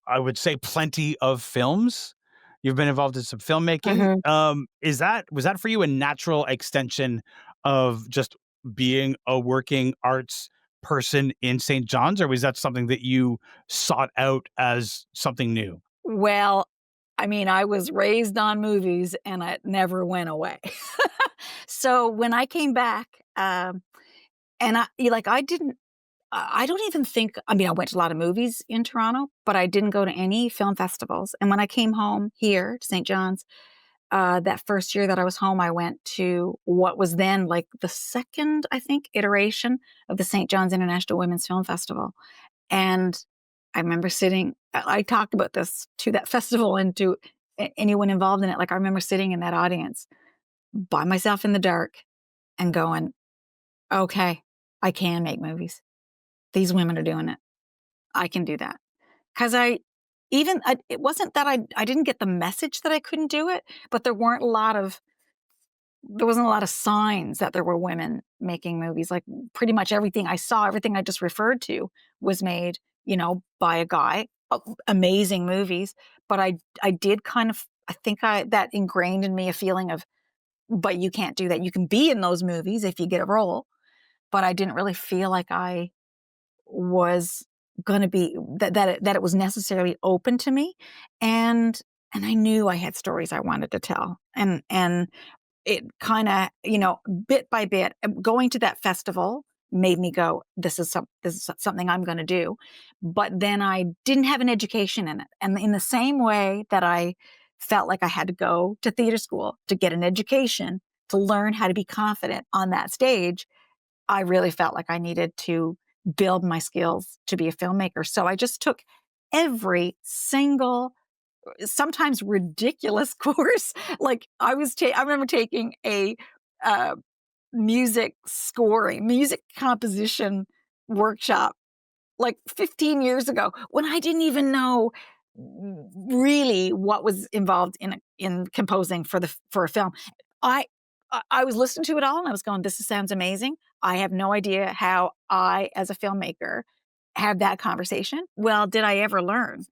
I would say, plenty of films. You've been involved in some filmmaking. Mhm. Is that was that for you a natural extension of just being a working arts person in St. John's, or was that something that you sought out as something new? Well, I mean, I was raised on movies and it never went away. So when I came back, and I didn't, I don't even think, I mean, I went to a lot of movies in Toronto, but I didn't go to any film festivals. And when I came home here to St. John's, that first year that I was home, I went to what was then like the second, I think, iteration of the St. John's International Women's Film Festival. And I remember sitting, I talked about this to that festival and to anyone involved in it. Like, I remember sitting in that audience by myself in the dark and going, okay, I can make movies. These women are doing it. I can do that. Because it wasn't that I didn't get the message that I couldn't do it, but there wasn't a lot of signs that there were women making movies. Like, pretty much everything I saw, everything I just referred to was made, by a guy. Amazing movies, but I did kind of, I think that ingrained in me a feeling of, but you can't do that. You can be in those movies if you get a role, but I didn't really feel like I was gonna be that it was necessarily open to me, and I knew I had stories I wanted to tell, and it kinda, bit by bit, going to that festival made me go, this is something I'm gonna do." But then I didn't have an education in it, and in the same way that I felt like I had to go to theater school to get an education, to learn how to be confident on that stage, I really felt like I needed to build my skills to be a filmmaker. So I just took every single, sometimes ridiculous course. Like, I remember taking a uh, music composition workshop like 15 years ago when I didn't even know really what was involved in composing for a film. I I was listening to it all and I was going, "This sounds amazing. I have no idea how I, as a filmmaker, have that conversation." Well, did I ever learn?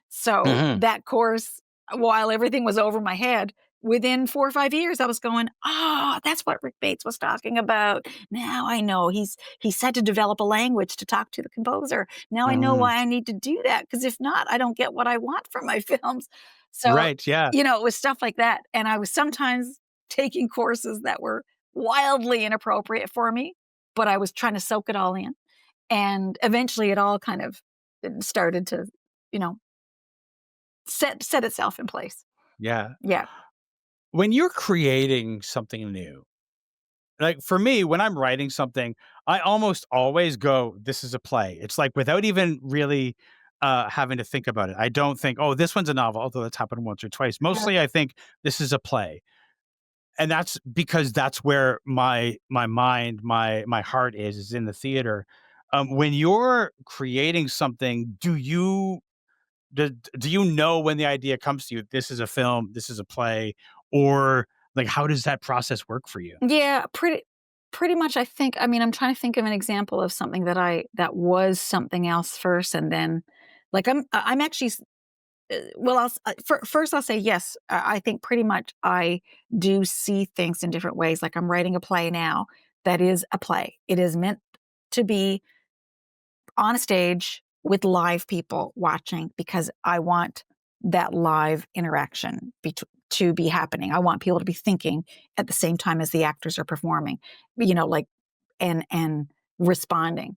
So Mhm. that course, while everything was over my head, within 4 or 5 years, I was going, "Ah, that's what Rick Bates was talking about. Now I know he said to develop a language to talk to the composer. Now I know Mhm. why I need to do that, because if not, I don't get what I want from my films." So, Right, yeah. it was stuff like that, and I was sometimes taking courses that were wildly inappropriate for me, but I was trying to soak it all in, and eventually it all kind of started to, you know, set itself in place. Yeah. Yeah. When you're creating something new, like for me, when I'm writing something, I almost always go, "This is a play." It's like without even really having to think about it. I don't think, "Oh, this one's a novel," although that's happened once or twice. Yeah. Mostly, I think this is a play, and that's because that's where my mind, my heart is in the theater. When you're creating something, do, do you know when the idea comes to you? This is a film. This is a play, or like how does that process work for you? Yeah, pretty much, I think. I mean, I'm trying to think of an example of something that was something else first, and then, like, I'm actually well, first I'll say yes. I think pretty much I do see things in different ways. Like, I'm writing a play now that is a play. It is meant to be on a stage with live people watching, because I want that live interaction to be happening. I want people to be thinking at the same time as the actors are performing, like, and responding.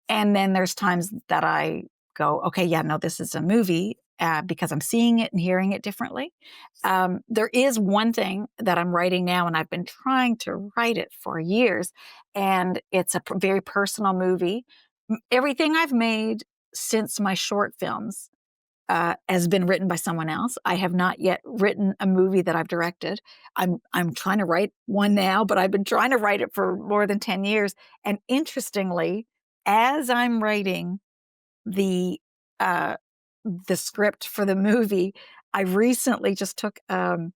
And then there's times that I go, okay, yeah, no, this is a movie, because I'm seeing it and hearing it differently. There is one thing that I'm writing now, and I've been trying to write it for years, and it's a very personal movie. Everything I've made since my short films has been written by someone else. I have not yet written a movie that I've directed. I'm trying to write one now, but I've been trying to write it for more than 10 years. And interestingly, as I'm writing the uh, the script for the movie, I recently just took an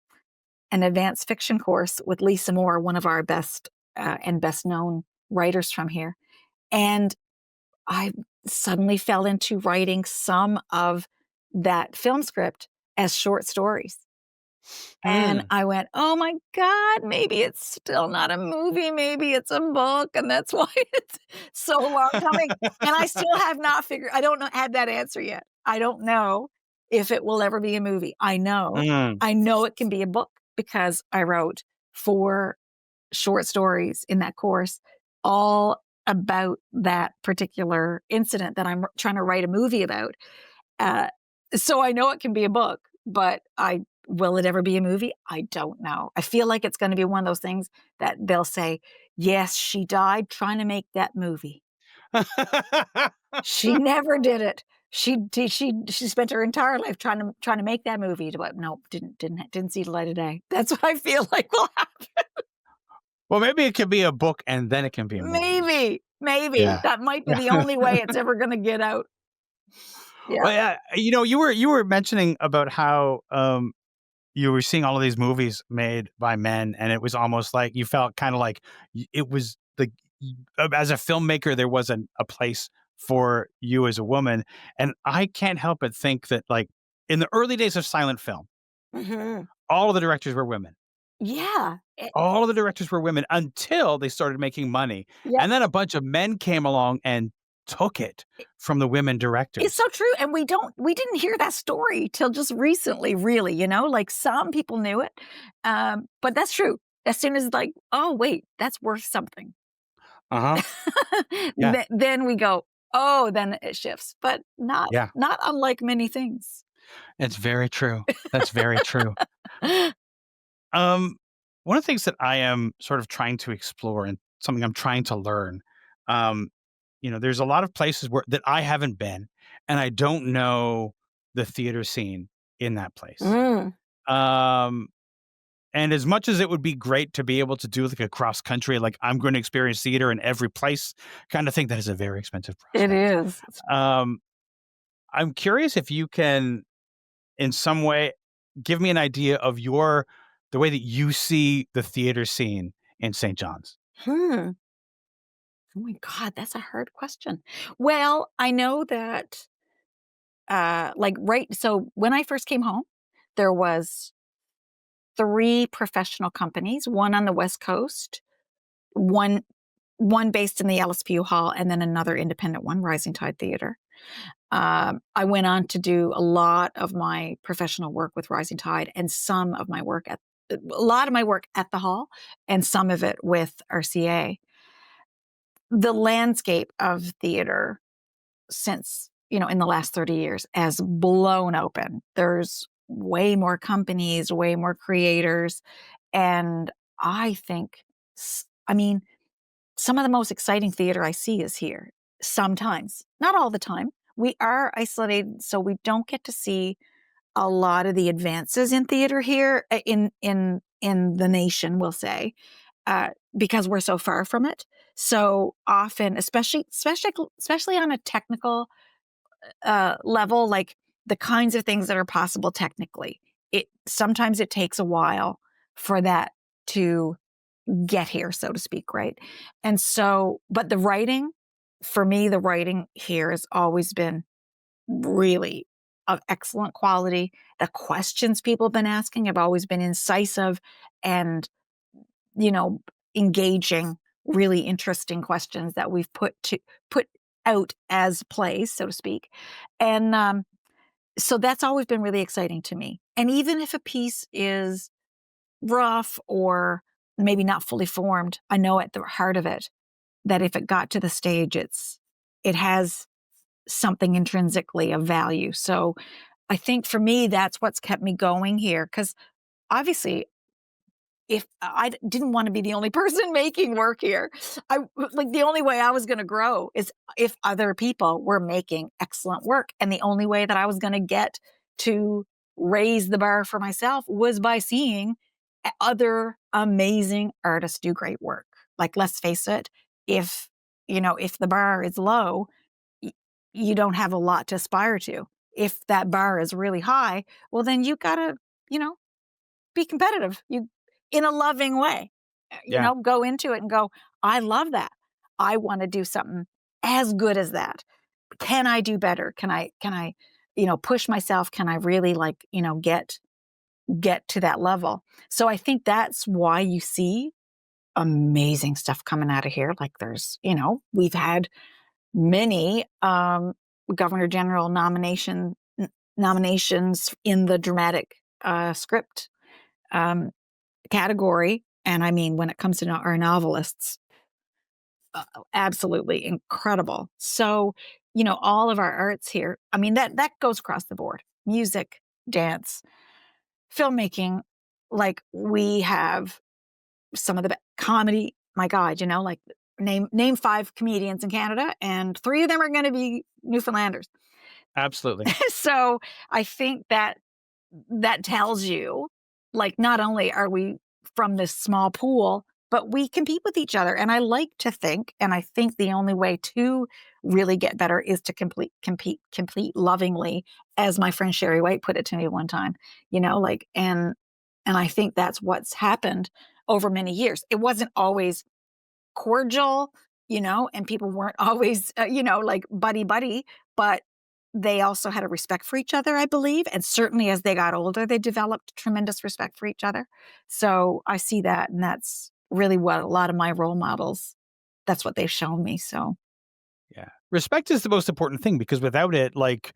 advanced fiction course with Lisa Moore, one of our best and best known writers from here, and I suddenly fell into writing some of that film script as short stories. And Hmm. I went, "Oh my god, maybe it's still not a movie, maybe it's a book, and that's why it's so long coming." And I still have not figured, I don't know have that answer yet. I don't know if it will ever be a movie. Mm. I know it can be a book, because I wrote 4 short stories in that course, all about that particular incident that I'm trying to write a movie about. Uh, so I know it can be a book, but Will it ever be a movie? I don't know. I feel like it's gonna be one of those things that they'll say, "Yes, she died trying to make that movie. She never did it. She spent her entire life trying to make that movie, but nope, didn't see the light of day." That's what I feel like will happen. Well, maybe it could be a book and then it can be a movie. Maybe. Yeah. That might be the only way it's ever gonna get out. Yeah. Well, yeah, you were mentioning about how, you were seeing all of these movies made by men, and it was almost like you felt kinda like it was like as a filmmaker, there wasn't a place for you as a woman, and I can't help but think that, like, in the early days of silent film, Mhm. all of the directors were women. Yeah. All of the directors were women until they started making money, Yep. and then a bunch of men came along and took it from the women It's directors. so true, and we didn't hear that story till just recently, really, like, some people knew it, but that's true. As soon as, like, "Oh, wait, that's worth something." Uh-huh. Yeah, Then we go, "Oh," then it shifts, but yeah. not unlike many things. It's very true. That's very true. Um, one of the things that I am sort of trying to explore and something I'm trying to learn, um, there's a lot of places where that I haven't been, and I don't know the theater scene in that place. Mm, Um, and as much as it would be great to be able to do like a cross country, like I'm going to experience theater in every place kind of thing, that is a very expensive it prospect. is. Um, I'm curious if you can in some way give me an idea of the way that you see the theater scene in St. John's. Hmm. Oh my god, that's a hard question. Well, I know that, like, so when I first came home, there was 3 professional companies, one on the West Coast, one one based in the LSPU Hall, and then another independent one, Rising Tide Theater. I went on to do a lot of my professional work with Rising Tide and some of my work at a lot of my work at the hall and some of it with RCA. The landscape of theater since, in the last 30 years has blown open. There's way more companies, way more creators, and I think I mean, some of the most exciting theater I see is here. Sometimes, not all the time. We are isolated, so we don't get to see a lot of the advances in theater here in the nation, we'll say, because we're so far from it. So often, especially on a technical level, like the kinds of things that are possible technically, it sometimes it takes a while for that to get here, so to speak, right? And so, but the writing, for me, the writing here has always been really of excellent quality. The questions people have been asking have always been incisive and, you know, engaging, really interesting questions that we've put out as plays, so to speak. And so that's always been really exciting to me. And even if a piece is rough or maybe not fully formed, I know at the heart of it that if it got to the stage, it has something intrinsically of value. So I think for me, that's what's kept me going here. Because obviously, if didn't want to be the only person making work here, like the only way I was going to grow is if other people were making excellent work, and the only way that I was going to get to raise the bar for myself was by seeing other amazing artists do great work. Like, let's face it, if if the bar is low, y- you don't have a lot to aspire to. If that bar is really high, well, then you gotta, you know, be competitive. You in a loving way. Yeah. Go into it and go, "I love that. I wanna do something as good as that. Can I do better? Can I, push myself? Can I really, like, get to that level?" So I think that's why you see amazing stuff coming out of here. Like, we've had many, governor general nominations in the dramatic, script, um, category, and I mean, when it comes to our novelists, absolutely incredible. So, all of our arts here, I mean, that goes across the board: music, dance, filmmaking, like, we have some of the comedy, my god, like, name 5 comedians in Canada, and 3 of them are gonna be Newfoundlanders. Absolutely. So, I think that that tells you, like, not only are we from this small pool, but we compete with each other. And I like to think, and I think the only way to really get better is to compete lovingly, as my friend Sherry White put it to me one time, like, and I think that's what's happened over many years. It wasn't always cordial, and people weren't always, like buddy buddy, but they also had a respect for each other, I believe. And certainly as they got older, they developed tremendous respect for each other. So I see that. And that's really what a lot of my role models, that's what they've shown me. So Yeah. Respect is the most important thing because without it, like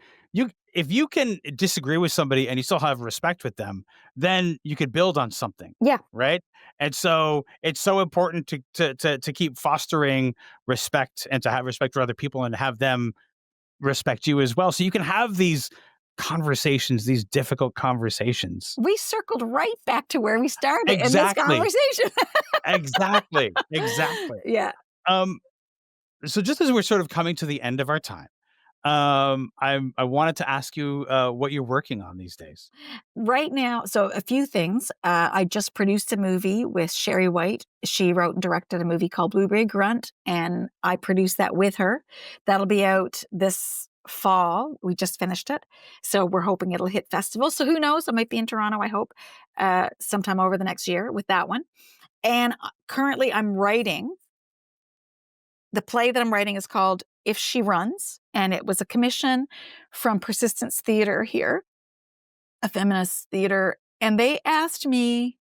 if you can disagree with somebody and you still have respect with them, then you could build on something. yeah, Right. And so it's so important to keep fostering respect and to have respect for other people and have them respect you as well. So you can have these conversations, these difficult conversations. we circled right back to where we started in this Exactly. conversation. Exactly. Exactly. Yeah. Um, so just as we're sort of coming to the end of our time, I wanted to ask you what you're working on these days. Right now, so a few things. I just produced a movie with Sherry White. She wrote and directed a movie called Blueberry Grunt, and I produced that with her. That'll be out this fall. We just finished it. So we're hoping it'll hit festivals. So who knows? I might be in Toronto, I hope, sometime over the next year with that one. And currently I'm writing. The play that I'm writing is called If She Runs, and it was a commission from Persistence Theater here, a feminist theater, and they asked me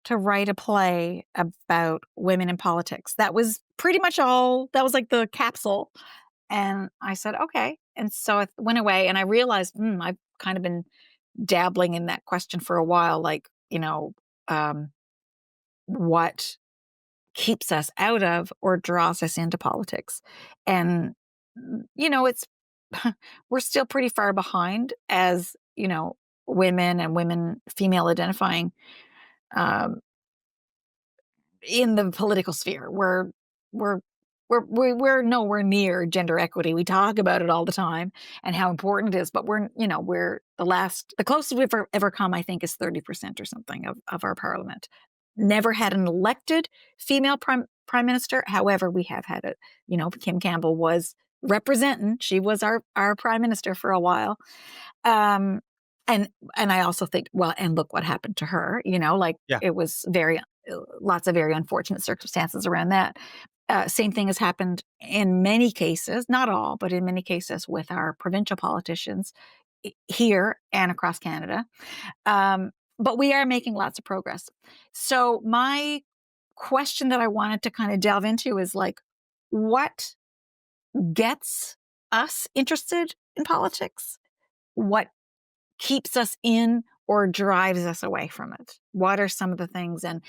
to write a play about women in politics. That was pretty much all. That was like the capsule. And I said, okay. And so I went away and I realized, I've kind of been dabbling in that question for a while. Like, um, what keeps us out of or draws us into politics? And, it's, we're still pretty far behind as, women and female identifying, um, in the political sphere. We're we're nowhere near gender equity. We talk about it all the time and how important it is, but we're the closest we've ever come, I think, is 30% or something of our parliament. Never had an elected female prime minister. However, we have had it. Kim Campbell was representing. She was our prime minister for a while. Um, and I also think, well, and look what happened to her. Like, Yeah. it was lots of very unfortunate circumstances around that. Same thing has happened in many cases, not all, but in many cases with our provincial politicians here and across Canada. Um, but we are making lots of progress. So my question that I wanted to kind of delve into is like, what gets us interested in politics? What keeps us in or drives us away from it? What are some of the things? And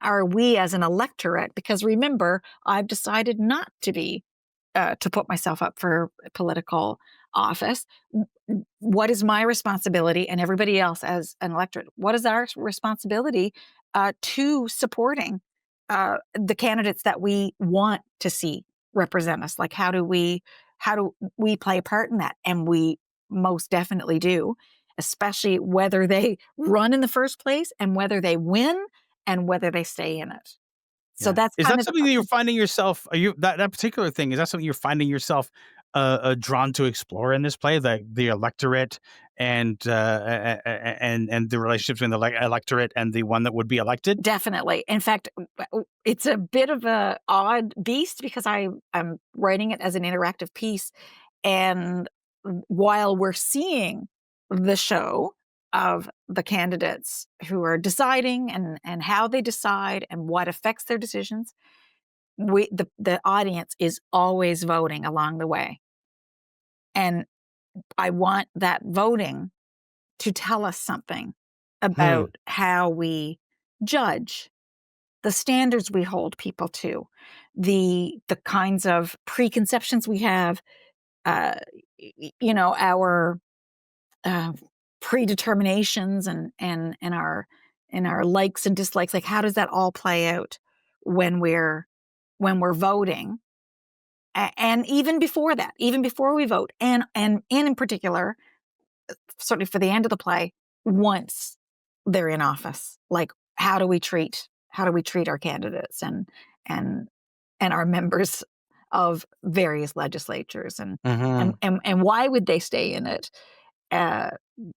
are we as an electorate? Because remember, I've decided not to be to put myself up for political office. What is my responsibility, and everybody else as an electorate? What is our responsibility to supporting the candidates that we want to see represent us? Like, how do we play a part in that? And we most definitely do, especially whether they run in the first place and whether they win and whether they stay in it. So Yeah. that's Is kind that of the something that you're question. finding yourself are you that particular thing, is that something you're finding yourself, drawn to explore in this play, the electorate and, and the relationship between the electorate and the one that would be elected? Definitely. In fact, it's a bit of a odd beast because I'm writing it as an interactive piece, and while we're seeing the show of the candidates who are deciding and how they decide and what affects their decisions, the audience is always voting along the way. And I want that voting to tell us something Hmm. about how we judge, the standards we hold people to, the kinds of preconceptions we have, uh, our, uh, predeterminations and our likes and dislikes. Like, how does that all play out when we're voting? And even before that, even before we vote, and in particular, certainly for the end of the play, once they're in office, like how do we treat our candidates and our members of various legislatures, Mhm. and why would they stay in it, uh,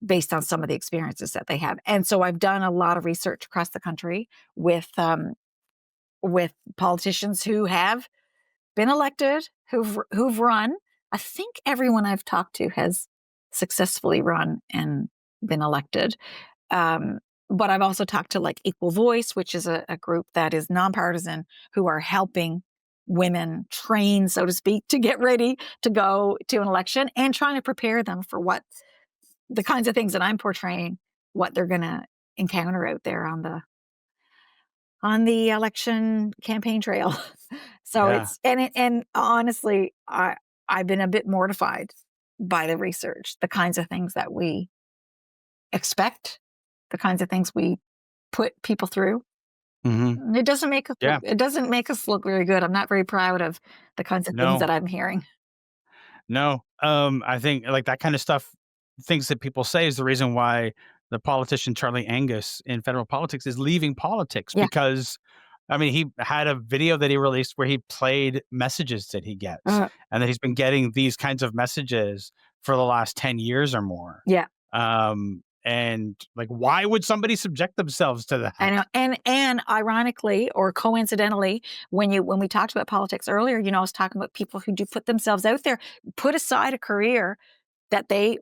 based on some of the experiences that they have. And so I've done a lot of research across the country with politicians who have been elected, who've run. I think everyone I've talked to has successfully run and been elected. Um, but I've also talked to like Equal Voice, which is a group that is nonpartisan, who are helping women train, so to speak, to get ready to go to an election and trying to prepare them for what the kinds of things that I'm portraying, what they're going to encounter out there on the election campaign trail. So Yeah. it's and honestly, I've been a bit mortified by the research, the kinds of things that we expect, the kinds of things we put people through. Mhm. Yeah. It doesn't make us look very good. I'm not very proud of the kinds of things No. that I'm hearing. No. I think like that kind of stuff, things that people say is the reason why the politician Charlie Angus in federal politics is leaving politics Yeah. because I mean, he had a video that he released where he played messages that he gets Uh, and that he's been getting these kinds of messages for the last 10 years or more. yeah. And like, why would somebody subject themselves to I that? know, and ironically or coincidentally, when we talked about politics earlier, I was talking about people who do put themselves out there, put aside a career that they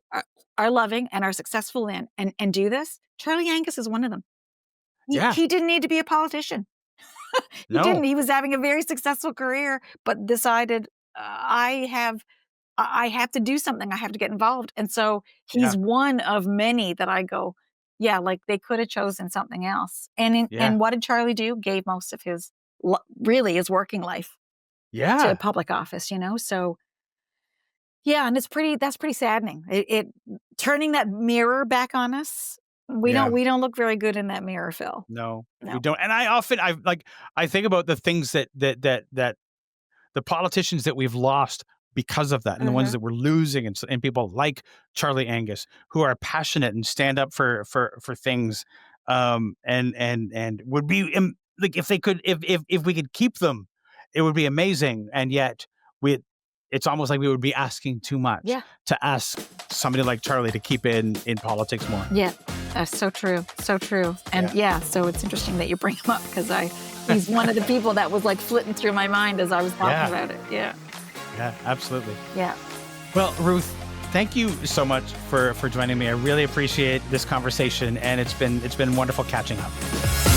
are loving and are successful in, and do this. Charlie Angus is one of them. Yeah. He didn't need to be a politician. He didn't. No. He was having a very successful career, but decided I have to do something. I have to get involved. And so he's Yeah. one of many that I go, yeah, like they could have chosen something else. Yeah. And what did Charlie do? Gave most of his really his working life to Yeah. public office, So yeah, and that's pretty saddening. It turning that mirror back on us. Yeah. We don't look very good in that mirror, Phil. No, we No. don't. And I think about the things that the politicians that we've lost because of that, and the ones Mhm. that we're losing, and people like Charlie Angus who are passionate and stand up for things, and would be like if they could, if we could keep them, it would be amazing. And yet we, it's almost like we would be asking too much Yeah. to ask somebody like Charlie to keep in politics more. Yeah, so true, so true. And Yeah. yeah, so it's interesting that you bring him up because he's one of the people that was like flitting through my mind as I was talking Yeah. about it. Yeah, Yeah, absolutely. yeah. Well, Ruth, thank you so much for joining me. I really appreciate this conversation, and it's been wonderful catching up.